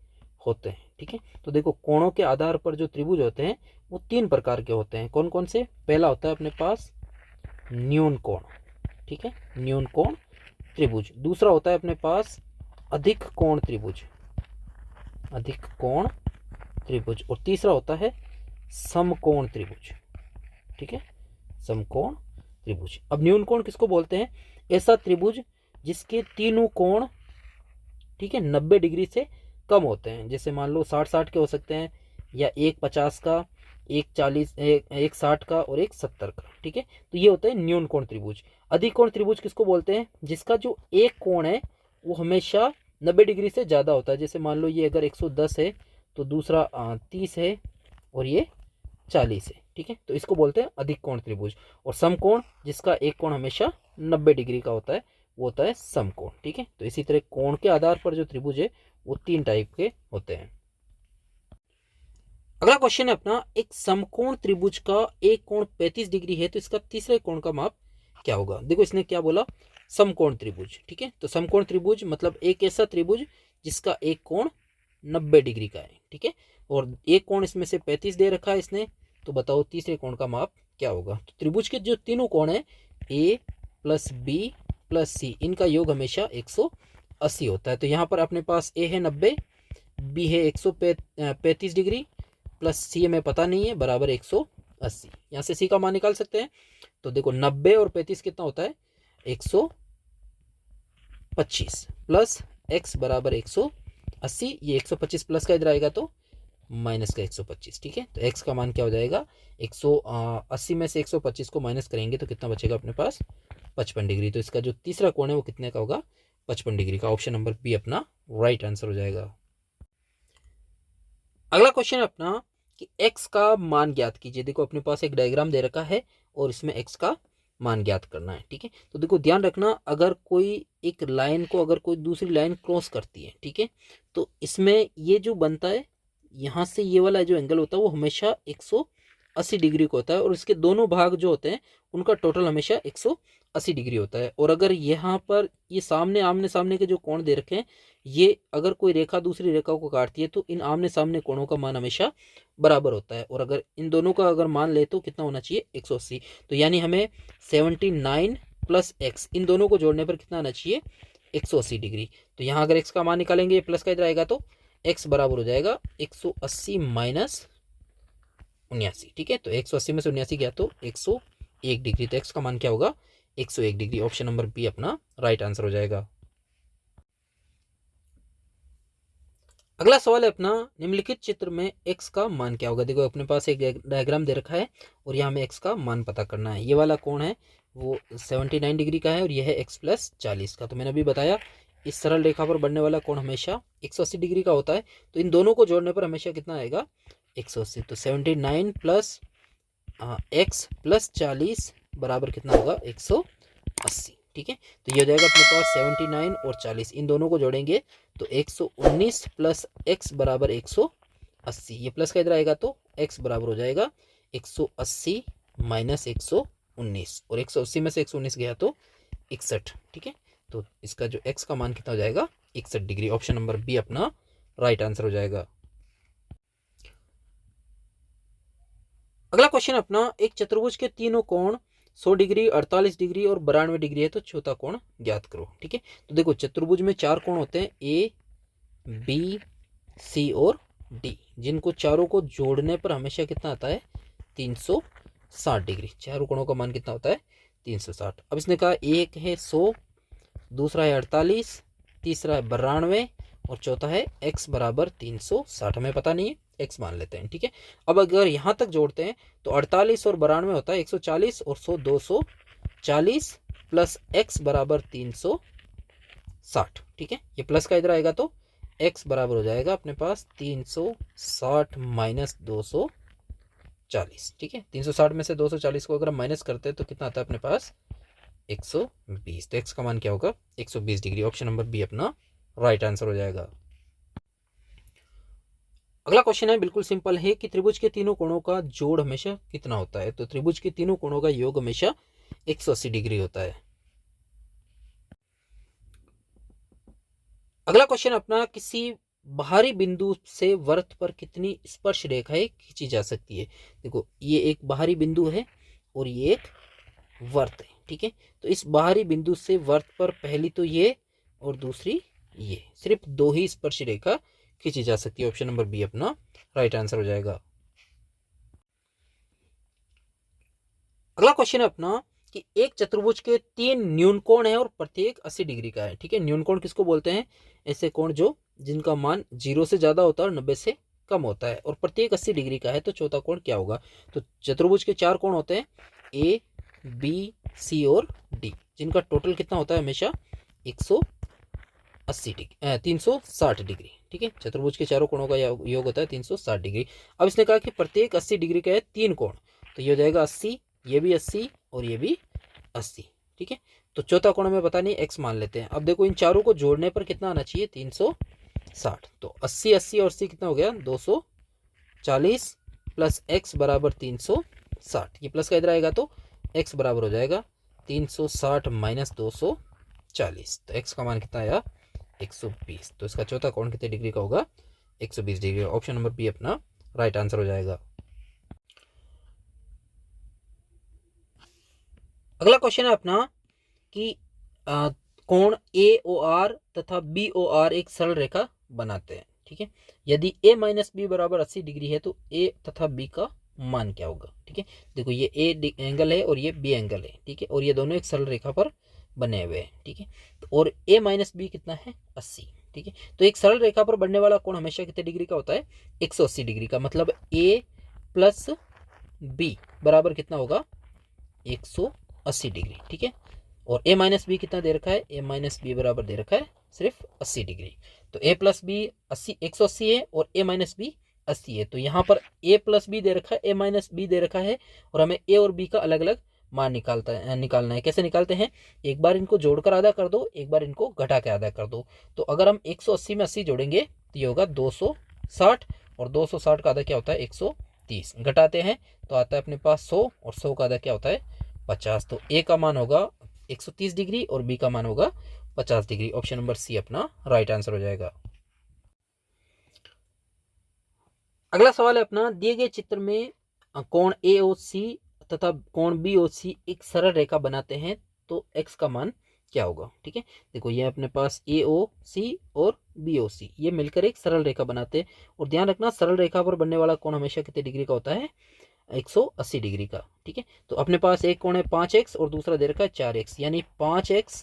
होते हैं, ठीक है। तो देखो कोणों के आधार पर जो त्रिभुज होते हैं वो 3 प्रकार के होते हैं। कौन कौन से, पहला होता है अपने पास न्यून कोण, ठीक है, न्यून कोण त्रिभुज। दूसरा होता है अपने पास अधिक कोण त्रिभुज, अधिक कोण त्रिभुज। और तीसरा होता है समकोण त्रिभुज, ठीक है, समकोण त्रिभुज। अब न्यून कोण किसको बोलते हैं, ऐसा त्रिभुज जिसके तीनों कोण, ठीक है, 90 डिग्री से कम होते हैं। जैसे मान लो 60-60 के हो सकते हैं, या एक 50 का, एक 40, एक 60 का और एक 70 का, ठीक है। तो ये होता है न्यून कोण त्रिभुज। अधिक कोण त्रिभुज किसको बोलते हैं, जिसका जो एक कोण है वो हमेशा 90 डिग्री से ज़्यादा होता है। जैसे मान लो ये अगर 110 है तो दूसरा 30 है और ये 40 है, ठीक है। तो इसको बोलते हैं अधिक कोण त्रिभुज। और समकोण जिसका एक कोण हमेशा 90 डिग्री का होता है वो होता है समकोण, ठीक है। तो इसी तरह कोण के आधार पर जो त्रिभुज है वो 3 टाइप के होते हैं। अगला क्वेश्चन है अपना, एक समकोण त्रिभुज का एक कोण 35 डिग्री है तो इसका तीसरे कोण का माप क्या होगा। देखो इसने क्या बोला, समकोण त्रिभुज, ठीक है। तो समकोण त्रिभुज मतलब एक ऐसा त्रिभुज जिसका एक कोण 90 डिग्री का है, ठीक है, और एक कोण इसमें से 35 दे रखा है इसने, तो बताओ तीसरे कोण का माप क्या होगा। तो त्रिभुज के जो तीनों कोण है ए प्लस बी प्लस सी, इनका योग हमेशा 180 होता है। तो यहाँ पर अपने पास ए है 90, बी है 135 डिग्री, प्लस सी हमें पता नहीं है, बराबर 180। यहाँ से सी का मान निकाल सकते हैं। तो देखो 90 और 35 कितना होता है, 125 प्लस x बराबर 180, ये 125 प्लस का इधर आएगा तो माइनस का 125, ठीक है। तो x का मान क्या हो जाएगा, 180 में से 125 को माइनस करेंगे तो कितना बचेगा अपने पास, 55 डिग्री। तो इसका जो तीसरा कोण है वो कितने का होगा, 55 डिग्री का। ऑप्शन नंबर बी अपना राइट आंसर हो जाएगा। अगला क्वेश्चन है अपना कि x का मान ज्ञात कीजिए। देखो अपने पास एक डायग्राम दे रखा है और इसमें x का मान ज्ञात करना है, ठीक है। तो देखो ध्यान रखना, अगर कोई एक लाइन को अगर कोई दूसरी लाइन क्रॉस करती है, ठीक है, तो इसमें ये जो बनता है यहाँ से ये वाला जो एंगल होता है वो हमेशा 180 डिग्री का होता है, और इसके दोनों भाग जो होते हैं उनका टोटल हमेशा 180 डिग्री होता है। और अगर यहाँ पर ये सामने आमने सामने के जो कोण दे रखे हैं, ये अगर कोई रेखा दूसरी रेखा को काटती है तो इन आमने सामने कोणों का मान हमेशा बराबर होता है। और अगर इन दोनों का अगर मान ले तो कितना होना चाहिए, 180। तो यानी हमें 79 प्लस एक्स, इन दोनों को जोड़ने पर कितना आना चाहिए 180 डिग्री। तो यहाँ अगर एक्स का मान निकालेंगे प्लस का इधर आएगा तो एक्स बराबर हो जाएगा 180 माइनस 79। ठीक है, तो 180 में से 79 गया तो 101 डिग्री। तो एक्स का मान क्या होगा 101 डिग्री। ऑप्शन नंबर बी अपना राइट आंसर हो जाएगा। अगला सवाल है अपना, निम्नलिखित चित्र में x का मान क्या होगा। देखो अपने पास एक डायग्राम दे रखा है और यहाँ हमें x का मान पता करना है। ये वाला कोण है वो 79 डिग्री का है और यह है x प्लस 40 का। तो मैंने अभी बताया इस सरल रेखा पर बनने वाला कोण हमेशा 180 डिग्री का होता है। तो इन दोनों को जोड़ने पर हमेशा कितना आएगा 180। तो 79 प्लस x प्लस 40 बराबर कितना होगा 180। ठीक है, तो ये हो जाएगा अपने पास 79 और 40, इन दोनों को जोड़ेंगे तो 119 प्लस x बराबर 180। ये प्लस का इधर आएगा तो x बराबर हो जाएगा 180 माइनस 119 और 180 में से 119 गया तो 61। ठीक है, तो इसका जो x का मान कितना हो जाएगा 61 डिग्री। ऑप्शन नंबर बी अपना राइट आंसर हो जाएगा। अगला क्वेश्चन अपना, एक चतुर्भुज के तीनों कोण 100 डिग्री 48 डिग्री और 92 डिग्री है, तो चौथा कोण ज्ञात करो। ठीक है, तो देखो चतुर्भुज में चार कोण होते हैं ए बी सी और डी, जिनको चारों को जोड़ने पर हमेशा कितना आता है 360 डिग्री। चारों कोणों का मान कितना होता है 360। अब इसने कहा एक है 100, दूसरा है 48, तीसरा है 92 और चौथा है x बराबर 360। हमें पता नहीं है, x मान लेते हैं। ठीक है, अब अगर यहाँ तक जोड़ते हैं तो 48 और 92 होता है 140 और 100 240 प्लस x बराबर 360। ठीक है, ये प्लस का इधर आएगा तो x बराबर हो जाएगा अपने पास 360 माइनस 240। ठीक है, 360 में से 240 को अगर हम माइनस करते हैं तो कितना आता है अपने पास 120। तो x का मान क्या होगा 120 डिग्री। ऑप्शन नंबर बी अपना राइट आंसर हो जाएगा। अगला क्वेश्चन है बिल्कुल सिंपल है कि त्रिभुज के तीनों कोणों का जोड़ हमेशा कितना होता है। तो त्रिभुज के तीनों कोणों का योग हमेशा 180 डिग्री होता है। अगला क्वेश्चन अपना, किसी बाहरी बिंदु से वृत्त पर कितनी स्पर्श रेखाएं खींची जा सकती है। देखो ये एक बाहरी बिंदु है और ये एक वृत्त है। ठीक है, तो इस बाहरी बिंदु से वृत्त पर पहली तो ये और दूसरी ये, सिर्फ दो ही स्पर्श रेखा खींची जा सकती है। ऑप्शन नंबर बी अपना राइट आंसर हो जाएगा। अगला क्वेश्चन है अपना कि एक चतुर्भुज के तीन न्यून कोण है और प्रत्येक 80 डिग्री का है। ठीक है, न्यून कोण किसको बोलते हैं, ऐसे कोण जो जिनका मान 0 से ज्यादा होता है और 90 से कम होता है और प्रत्येक 80 डिग्री का है। तो चौथा कोण क्या होगा। तो चतुर्भुज के चार कोण होते हैं ए बी सी और डी, जिनका टोटल कितना होता है हमेशा 180 डिग्री 360 डिग्री। ठीक है, चतुर्भुज के चारों कोणों का योग होता है 360 डिग्री। अब इसने कहा कि प्रत्येक 80 डिग्री का है तीन कोण, तो ये हो जाएगा 80, ये भी 80 और ये भी 80। ठीक है, तो चौथा कोण हमें पता नहीं, x मान लेते हैं। अब देखो इन चारों को जोड़ने पर कितना आना चाहिए 360। तो 80 80 और 80 कितना हो गया 240 प्लस x बराबर 360। ये प्लस का इधर आएगा तो x बराबर हो जाएगा 360 माइनस 240। तो x का मान कितना आया 120। तो इसका चौथा कोण कितने डिग्री का होगा 120 डिग्री। ऑप्शन नंबर बी अपना राइट आंसर हो जाएगा। अगला क्वेश्चन है अपना कि कोण AOR तथा BOR एक सरल रेखा बनाते हैं। ठीक है, यदि a माइनस बी बराबर 80 डिग्री है तो a तथा b का मान क्या होगा। ठीक है, देखो ये a एंगल है और ये b एंगल है। ठीक है, और ये दोनों एक सरल रेखा पर बने हुए हैं। ठीक है, और a माइनस बी कितना है 80। ठीक है, तो एक सरल रेखा पर बनने वाला कोण हमेशा कितने डिग्री का होता है 180 डिग्री का। मतलब a प्लस बी बराबर कितना होगा 180 डिग्री। ठीक है, और a माइनस बी कितना दे रखा है, a माइनस बी बराबर दे रखा है सिर्फ 80 डिग्री। तो a प्लस बी 180 है और a माइनस बी 80 है। तो यहाँ पर a प्लस बी दे रखा है, a माइनस बी दे रखा है और हमें a और b का अलग अलग मान निकालना है। कैसे निकालते हैं, एक बार इनको जोड़कर आधा कर दो, एक बार इनको घटा के आधा कर दो। तो अगर हम 180 में 80 जोड़ेंगे तो ये होगा 260 और 260 का आधा क्या होता है 130। घटाते हैं तो आता है अपने पास 100 और 100 का आधा क्या होता है 50। तो a का मान होगा 130 डिग्री और b का मान होगा 50 डिग्री। ऑप्शन नंबर सी अपना राइट आंसर हो जाएगा। अगला सवाल है अपना, दिए गए चित्र में कोण AOC तथा कोण BOC एक सरल रेखा बनाते हैं तो x का मान क्या होगा। ठीक है, देखो ये अपने पास AOC और BOC ये मिलकर एक सरल रेखा बनाते हैं, और ध्यान रखना सरल रेखा पर बनने वाला कोण हमेशा कितने डिग्री का होता है, 180 डिग्री का। ठीक है, तो अपने पास एक कोण है 5x और दूसरा दे रखा है 4x, यानी 5x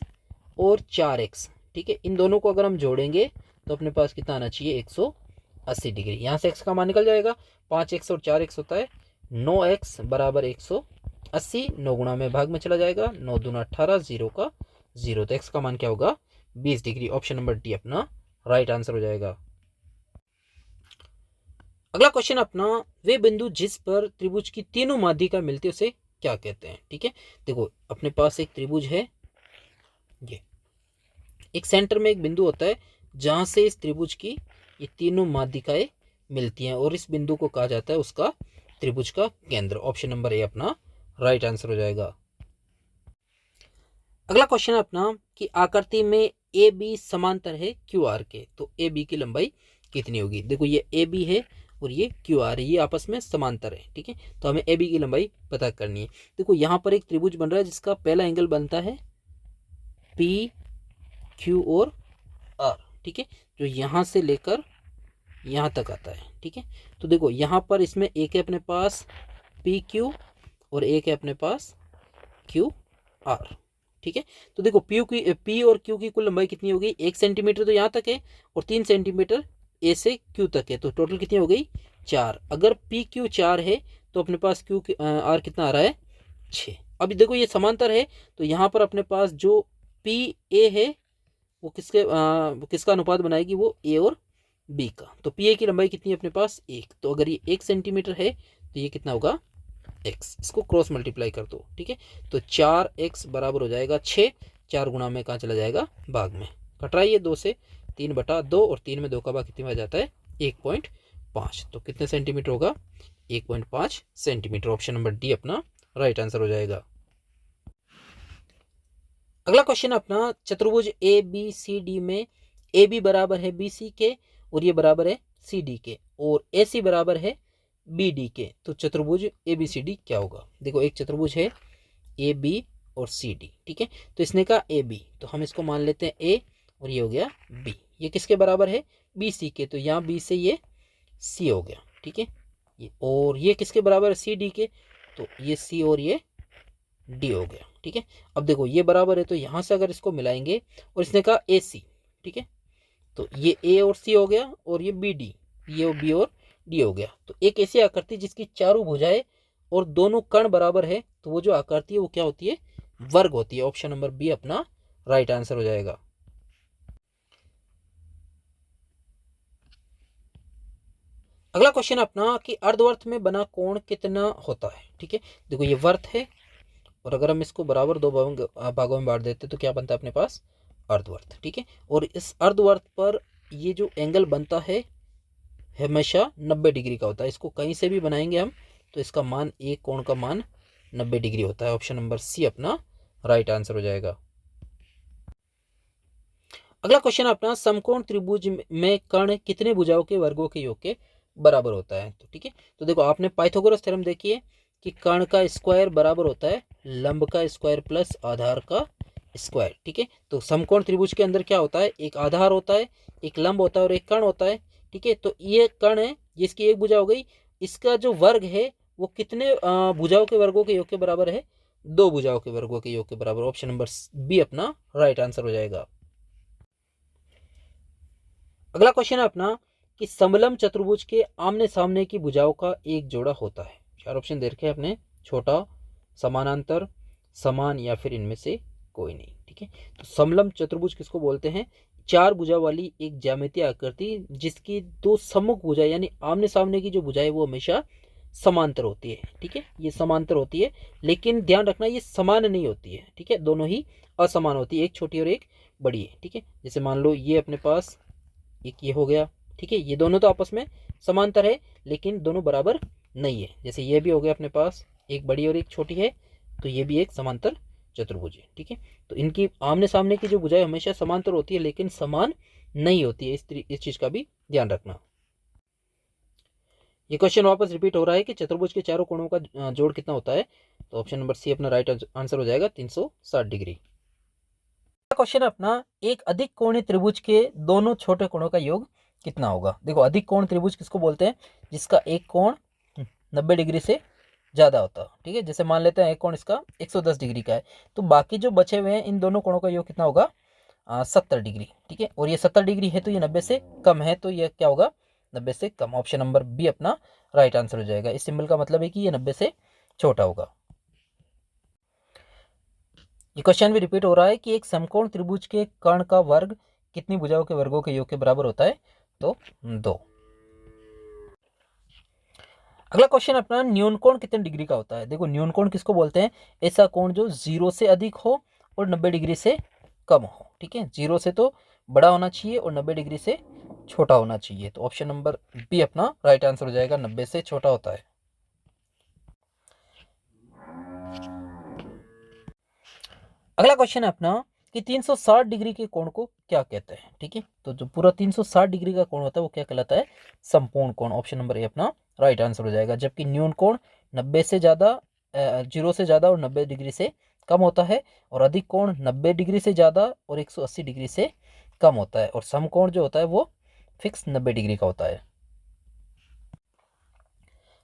और 4x। ठीक है, इन दोनों को अगर हम जोड़ेंगे तो अपने पास कितना आना चाहिए, 180 डिग्री। यहाँ से x का मान निकल जाएगा, 5x और 4x होता है 9x बराबर 180, 9 गुणा में भाग में चला जाएगा, 9 दूना 18, 0 का 0, तो x का मान क्या होगा, 20 डिग्री। ऑप्शन नंबर डी अपना राइट आंसर हो जाएगा। अगला क्वेश्चन अपना, वे बिंदु जिस पर त्रिभुज की तीनों माध्यिका मिलती है उसे क्या कहते हैं। ठीक है, देखो अपने पास एक त्रिभुज है, ये एक सेंटर में एक बिंदु होता है जहां से इस त्रिभुज की ये तीनों माध्यिकाएं मिलती हैं, और इस बिंदु को कहा जाता है उसका त्रिभुज का केंद्र। ऑप्शन नंबर ए अपना राइट आंसर हो जाएगा। अगला क्वेश्चन है अपना कि आकृति में ए बी समांतर है क्यू आर के, तो ए बी की लंबाई कितनी होगी। देखो ये ए बी है और ये क्यू आर है, ये आपस में समांतर है। ठीक है, तो हमें ए बी की लंबाई पता करनी है। देखो यहाँ पर एक त्रिभुज बन रहा है जिसका पहला एंगल बनता है पी क्यू और आर। ठीक है, जो यहाँ से लेकर यहाँ तक आता है। ठीक है, तो देखो यहाँ पर इसमें एक है अपने पास पी क्यू और एक है अपने पास क्यू आर। ठीक है, तो देखो पी और क्यू की कुल लंबाई कितनी हो गई, 1 सेंटीमीटर तो यहाँ तक है और 3 सेंटीमीटर ए से क्यू तक है, तो टोटल कितनी हो गई 4। अगर पी क्यू 4 है तो अपने पास क्यू आर कितना आ रहा है 6। अभी देखो ये समांतर है, तो यहाँ पर अपने पास जो पी ए है वो किसका अनुपात बनाएगी, वो ए और बी का। तो पी ए की लंबाई कितनी है अपने पास 1, तो अगर ये 1 सेंटीमीटर है तो ये कितना होगा x, इसको क्रॉस मल्टीप्लाई कर दो। ठीक है, तो 4x बराबर हो जाएगा 6, 4 गुणा में कहाँ चला जाएगा, भाग में कट रहा है ये 2 से, 3/2 और 3 में 2 का भाग कितनी में आ जाता है 1.5, तो कितने सेंटीमीटर होगा 1.5 सेंटीमीटर। ऑप्शन नंबर डी अपना राइट आंसर हो जाएगा। अगला क्वेश्चन अपना, चतुर्भुज ए बी सी डी में ए बी बराबर है बी सी के और ये बराबर है सी डी के, और ए सी बराबर है बी डी के, तो चतुर्भुज ए बी सी डी क्या होगा। देखो एक चतुर्भुज है ए बी और सी डी। ठीक है, तो इसने कहा ए बी, तो हम इसको मान लेते हैं ए और ये हो गया बी। ये किसके बराबर है, बी सी के, तो यहाँ बी से ये सी हो गया। ठीक है, ये और ये किसके बराबर है, सी डी के, तो ये सी और ये डी हो गया। ठीक है, अब देखो ये बराबर है तो यहाँ से अगर इसको मिलाएंगे, और इसने कहा ए सी। ठीक है, तो ये ए और सी हो गया और ये बी डी, ये बी और डी हो गया। तो एक ऐसी आकृति जिसकी चारों भुजाएं और दोनों कर्ण बराबर है, तो वो जो आकृति है वो क्या होती है, वर्ग होती है। ऑप्शन नंबर बी अपना राइट आंसर हो जाएगा। अगला क्वेश्चन अपना कि अर्धवर्त में बना कोण कितना होता है। ठीक है, देखो ये वर्त है और अगर हम इसको बराबर 2 भागों में बांट देते तो क्या बनता है अपने पास, अर्धवर्त। ठीक है, और इस अर्धवर्त पर ये जो एंगल बनता है हमेशा 90 डिग्री का होता है। इसको कहीं से भी बनाएंगे हम तो इसका मान, एक कोण का मान 90 डिग्री होता है। ऑप्शन नंबर सी अपना राइट आंसर हो जाएगा। अगला क्वेश्चन अपना, समकोण त्रिभुज में कर्ण कितने भुजाओं के वर्गों के योग के बराबर होता है। तो ठीक है, तो देखो आपने पाइथागोरस थ्योरम देखी है कि कर्ण का स्क्वायर बराबर होता है लंब का स्क्वायर प्लस आधार का स्क्वायर। ठीक है, तो समकोण त्रिभुज के अंदर क्या होता है, एक आधार होता है, एक लंब होता है और एक कर्ण होता है। ठीक है, तो ये कर्ण है, जिसकी एक भुजा हो गई, इसका जो वर्ग है वो कितने भुजाओं के वर्गों के योग के बराबर है, 2 भुजाओं के वर्गों के योग के बराबर। ऑप्शन नंबर बी अपना राइट आंसर हो जाएगा। अगला क्वेश्चन है अपना कि समलंब चतुर्भुज के आमने सामने की भुजाओं का एक जोड़ा होता है। 4 ऑप्शन दे रखे हैं अपने, छोटा, समानांतर, समान या फिर इनमें से कोई नहीं। ठीक है, तो समलंब चतुर्भुज किसको बोलते हैं, 4 भुजा वाली एक ज्यामितीय आकृति जिसकी 2 सम्मुख भुजा यानी आमने सामने की जो भुजा है वो हमेशा समांतर होती है। ठीक है, ये समांतर होती है, लेकिन ध्यान रखना ये समान नहीं होती है। ठीक है, दोनों ही असमान होती है, एक छोटी और एक बड़ी है। ठीक है, जैसे मान लो ये अपने पास एक ये हो गया। ठीक है, ये दोनों तो आपस में समांतर है लेकिन दोनों बराबर नहीं है। जैसे ये भी हो गया अपने पास, एक बड़ी और एक छोटी है, तो ये भी एक समांतर चतुर्भुज है। ठीक है, तो इनकी आमने सामने की जो भुजाएं हमेशा समांतर होती है लेकिन समान नहीं होती है, इस चीज का भी ध्यान रखना। ये क्वेश्चन वापस रिपीट हो रहा है कि चतुर्भुज के चारों कोणों का जोड़ कितना होता है, तो ऑप्शन नंबर सी अपना राइट आंसर हो जाएगा 360 डिग्री। क्वेश्चन अपना एक अधिक कोणीय त्रिभुज के दोनों छोटे कोणों का योग कितना होगा। देखो अधिक कोण त्रिभुज किसको बोलते हैं, जिसका एक कोण 90 डिग्री से ज़्यादा होता है, ठीक है। जैसे मान लेते हैं एक कोण इसका 110 डिग्री का है, तो बाकी जो बचे हुए हैं इन दोनों कोणों का योग कितना होगा, 70 डिग्री, ठीक है। और ये 70 डिग्री है तो ये 90 से कम है, तो ये क्या होगा, 90 से कम। ऑप्शन नंबर बी अपना राइट आंसर हो जाएगा। इस सिंबल का मतलब है कि ये 90 से छोटा होगा। ये क्वेश्चन भी रिपीट हो रहा है कि एक समकोण त्रिभुज के कर्ण का वर्ग कितनी भुजाओं के वर्गों के योग के बराबर होता है, तो 2। अगला क्वेश्चन अपना न्यून कोण कितने डिग्री का होता है। देखो न्यून कोण किसको बोलते हैं, ऐसा कोण जो 0 से अधिक हो और 90 डिग्री से कम हो, ठीक है। 0 से तो बड़ा होना चाहिए और 90 डिग्री से छोटा होना चाहिए, तो ऑप्शन नंबर बी अपना राइट आंसर हो जाएगा, 90 से छोटा होता है। अगला क्वेश्चन है अपना कि 360 डिग्री के कोण को क्या कहते हैं, ठीक है। तो जो पूरा 360 डिग्री का कोण होता है वो क्या कहलाता है, संपूर्ण कोण। ऑप्शन नंबर ए अपना राइट आंसर हो जाएगा। जबकि न्यून कोण 90 से ज़्यादा 0 से ज़्यादा और 90 डिग्री से कम होता है, और अधिक कोण 90 डिग्री से ज़्यादा और 180 डिग्री से कम होता है, और समकोण जो होता है वो फिक्स 90 डिग्री का होता है।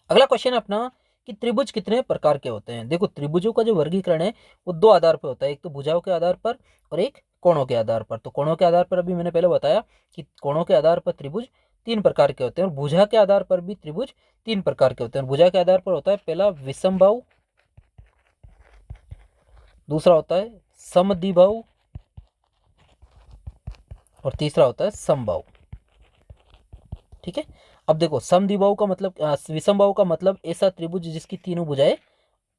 अगला क्वेश्चन अपना कि त्रिभुज कितने प्रकार के होते हैं। देखो त्रिभुजों का जो वर्गीकरण है वो 2 आधार पर होता है, एक तो भुजाओं के आधार पर और एक कोणों के आधार पर। तो कोणों के आधार पर अभी मैंने पहले बताया कि कोणों के आधार पर त्रिभुज 3 प्रकार के होते हैं, और भुजा के आधार पर भी त्रिभुज 3 प्रकार के होते हैं। भुजा के आधार पर होता है पहला विषमबाहु, दूसरा होता है समद्विबाहु, और तीसरा होता है समबाहु, ठीक है। अब देखो समद्विबाहु का मतलब, विषमबाहु का मतलब ऐसा त्रिभुज जिसकी तीनों भुजाएं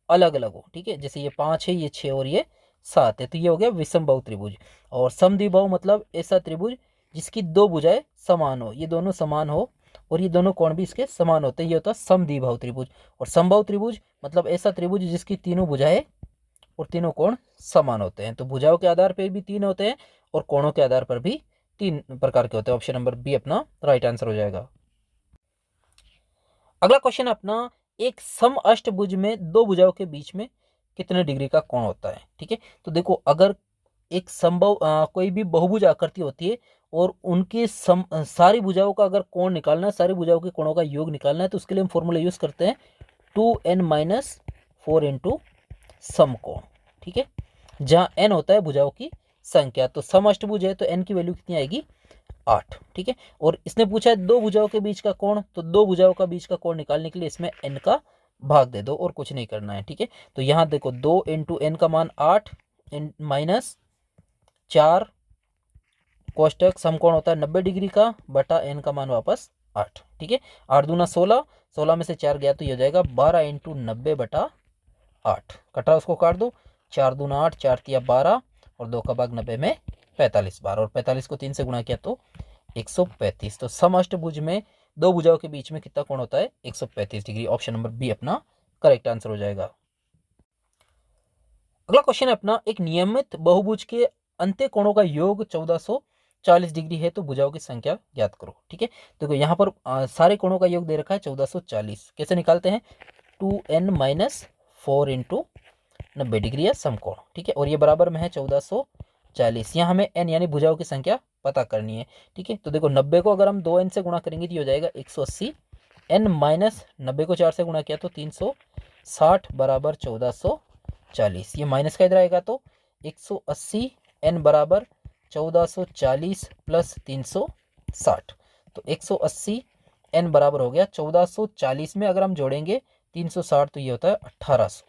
अलग अलग हो, ठीक है। जैसे ये 5 है, ये 6 और ये 7 है, तो ये हो गया विषमबाहु त्रिभुज। और समद्विबाहु मतलब ऐसा त्रिभुज जिसकी 2 भुजाएं समान हो, ये दोनों समान हो और ये दोनों कोण भी इसके समान होते हैं, ये होता है समद्विबाहु त्रिभुज। और समबाहु त्रिभुज मतलब ऐसा त्रिभुज जिसकी तीनों भुजाएं और तीनों कोण समान होते हैं। तो भुजाओं के आधार पर भी 3 होते हैं और कोणों के आधार पर भी 3 प्रकार के होते हैं। ऑप्शन नंबर बी अपना राइट आंसर हो जाएगा। अगला क्वेश्चन अपना एक समअष्टभुज में 2 भुजाओं के बीच में कितने डिग्री का कोण होता है, ठीक है। तो देखो अगर एक कोई भी बहुभुज आकृति होती है और उनकी सारी भुजाओं का अगर कोण निकालना है, सारी भुजाओं के कोणों का योग निकालना है, तो उसके लिए हम फॉर्मूला यूज करते हैं 2n-4 इंटू समकोण, ठीक है। जहाँ n होता है भुजाओं की संख्या, तो समअष्टभुज है तो n की वैल्यू कितनी आएगी, 8, ठीक है। और इसने पूछा है 2 भुजाओं के बीच का कोण, तो 2 भुजाओं का बीच का कोण निकालने के लिए इसमें n का भाग दे दो और कुछ नहीं करना है, ठीक है। तो यहाँ देखो 2 इंटू n का मान 8 माइनस 4 कोष्टक समकोण होता है 90 डिग्री का बटा n का मान वापस 8, ठीक है। 8 दूना 16, 16 में से 4 गया तो ये हो जाएगा 12 इंटू 90 बटा 8, कटा उसको काट दो, 4 दूना 8, 4 तिया 12 और 2 का भाग 90 में 45 बार, और 45 को 3 से गुणा किया तो 135। तो समअष्टभुज में 2 भुजाओं के बीच में कितना कोण होता है, 135 डिग्री। ऑप्शन नंबर बी अपना करेक्ट आंसर हो जाएगा। अगला क्वेश्चन है अपना एक नियमित बहुभुज के अंत्य कोणों का योग 1440 डिग्री है, तो भुजाओं की संख्या ज्ञात करो, ठीक है। देखो यहाँ पर सारे कोणों का योग दे रखा है 1440, कैसे निकालते हैं, 2n-4 इंटू 90 डिग्री या समकोण, ठीक है। और ये बराबर में है 1440, यहाँ हमें n यानी भुजाओं की संख्या पता करनी है, ठीक है। तो देखो 90 को अगर हम 2n से गुणा करेंगे तो हो जाएगा 180, n माइनस 90 को 4 से गुणा किया तो 360 बराबर 1440, ये माइनस का इधर आएगा तो 180, n बराबर 1440 प्लस 360, तो 180 n बराबर हो गया 1440 में अगर हम जोड़ेंगे 360 तो ये होता है 1800,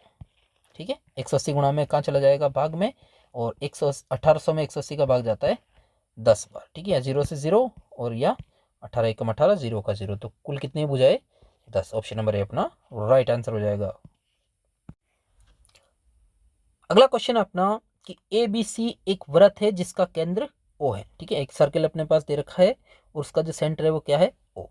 ठीक है। 180 गुणा में कहाँ चला जाएगा, भाग में, और 1800 में 180 का भाग जाता है 10 बार, ठीक है। या 0 से 0 और या 18 एकम 18, 0 का 0, तो कुल कितने बुझाए 10। ऑप्शन नंबर ए अपना राइट आंसर हो जाएगा। अगला क्वेश्चन अपना कि ABC एक वृत्त है जिसका केंद्र O है, ठीक है। एक सर्कल अपने पास दे रखा है और उसका जो सेंटर है वो क्या है, O,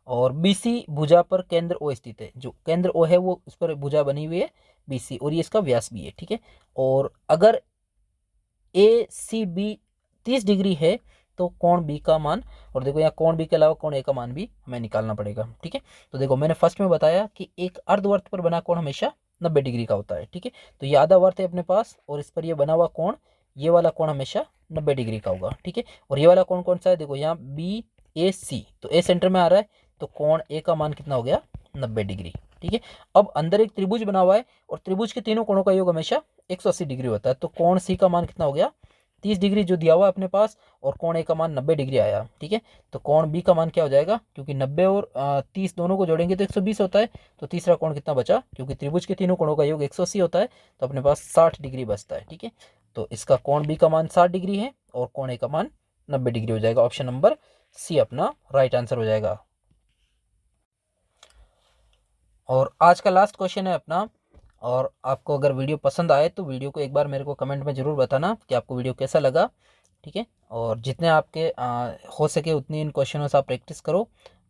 और BC भुजा पर केंद्र O स्थित है। जो केंद्र O है वो उस पर भुजा बनी हुई है BC, और ये इसका व्यास भी है, ठीक है। और अगर ACB 30 डिग्री है तो कोण बी का मान, और देखो यहाँ कोण बी के अलावा कोण ए का मान भी हमें निकालना पड़ेगा। ठीक है, तो देखो मैंने फर्स्ट में बताया कि एक अर्धवर्त पर बना कोण हमेशा 90 डिग्री का होता है। ठीक है, तो ये आधा वर्त है अपने पास और इस पर ये बना हुआ कोण, ये वाला कोण हमेशा 90 डिग्री का होगा। ठीक है, और ये वाला कोण कौन सा है, देखो यहाँ बी ए सी, तो ए सेंटर में आ रहा है, तो कोण ए का मान कितना हो गया, 90 डिग्री। ठीक है, अब अंदर एक त्रिभुज बना हुआ है और त्रिभुज के तीनों कोणों का योग हमेशा 180 डिग्री होता है, तो कोण सी का मान कितना हो गया, 30 डिग्री जो दिया हुआ है अपने पास, और कोण ए का मान 90 डिग्री आया। ठीक है, तो कोण बी का मान क्या हो जाएगा, क्योंकि 90 और 30 दोनों को जोड़ेंगे तो 120 होता है, तो तीसरा कोण कितना बचा, क्योंकि त्रिभुज के तीनों कोणों का योग 180 होता है, तो अपने पास 60 डिग्री बचता है। ठीक है, तो इसका कोण बी का मान 60 डिग्री है और कोण ए का मान 90 डिग्री हो जाएगा। ऑप्शन नंबर सी अपना राइट आंसर हो जाएगा। और आज का लास्ट क्वेश्चन है अपना, और आपको अगर वीडियो पसंद आए तो वीडियो को एक बार मेरे को कमेंट में ज़रूर बताना कि आपको वीडियो कैसा लगा। ठीक है, और जितने आपके हो सके उतनी इन क्वेश्चनों से आप प्रैक्टिस करो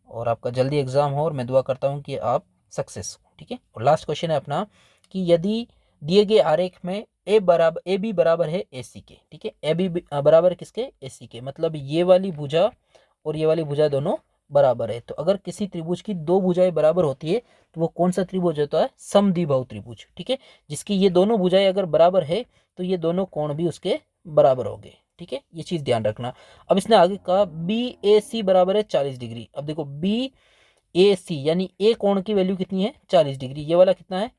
और आपका जल्दी एग्ज़ाम हो, और मैं दुआ करता हूँ कि आप सक्सेस हो। ठीक है, और लास्ट क्वेश्चन है अपना कि यदि दिए गए आरेख में ए बी बराबर है ए सी के। ठीक है, ए बी बराबर किसके, ए सी के, मतलब ये वाली भुजा और ये वाली भुजा दोनों बराबर है। तो अगर किसी त्रिभुज की दो भुजाएं बराबर होती है तो वो कौन सा त्रिभुज होता है, समद्विबाहु त्रिभुज। ठीक है, जिसकी ये दोनों भुजाएं अगर बराबर है तो ये दोनों कोण भी उसके बराबर होंगे। ठीक है, ये चीज ध्यान रखना। अब इसने आगे कहा बी ए सी बराबर है 40 डिग्री। अब देखो बी ए सी यानी ए कोण की वैल्यू कितनी है, 40 डिग्री, ये वाला कितना है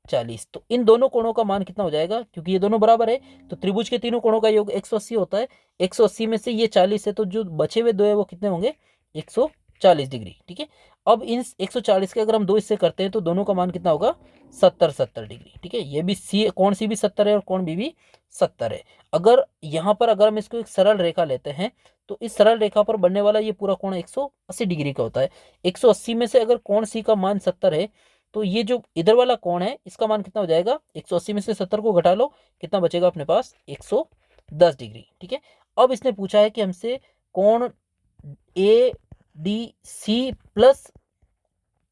40, तो इन दोनों कोणों का मान कितना हो जाएगा, क्योंकि ये दोनों बराबर है तो त्रिभुज के तीनों कोणों का योग 180 होता है, 180 में से ये 40 है तो जो बचे हुए दो है वो कितने होंगे, 140 डिग्री। ठीक है, अब इन 140 के अगर हम दो हिस्से करते हैं तो दोनों का मान कितना होगा, 70 डिग्री। ठीक है, ये भी सी कोण सी भी 70 है और कोण बी भी 70 है। अगर यहाँ पर अगर हम इसको एक सरल रेखा लेते हैं तो इस सरल रेखा पर बनने वाला ये पूरा कोण 180 डिग्री का होता है। 180 में से अगर कोण सी का मान 70 है तो ये जो इधर वाला कोण है इसका मान कितना हो जाएगा, 180 में से 70 को घटा लो, कितना बचेगा अपने पास, 110 डिग्री। ठीक है, अब इसने पूछा है कि हमसे कोण A D C plus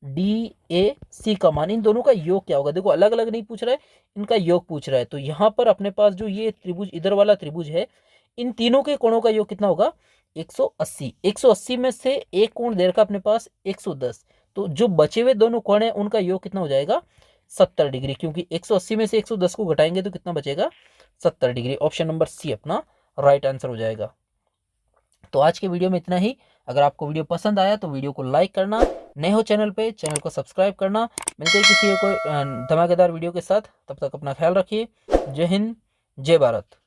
D A C का मान, इन दोनों का योग क्या होगा। देखो अलग अलग नहीं पूछ रहा है, इनका योग पूछ रहा है। तो यहाँ पर अपने पास जो ये त्रिभुज इधर वाला त्रिभुज है, इन तीनों के कोणों का योग कितना होगा, 180। 180 में से एक कोण दे रखा अपने पास 110, तो जो बचे हुए दोनों कोण है उनका योग कितना हो जाएगा, 70 डिग्री, क्योंकि 180 में से 110 को घटाएंगे तो कितना बचेगा, 70 डिग्री। ऑप्शन नंबर सी अपना राइट आंसर हो जाएगा। तो आज के वीडियो में इतना ही। अगर आपको वीडियो पसंद आया तो वीडियो को लाइक करना, नए हो चैनल पे चैनल को सब्सक्राइब करना। मिलते हैं किसी कोई धमाकेदार वीडियो के साथ, तब तक अपना ख्याल रखिए। जय हिंद, जय भारत।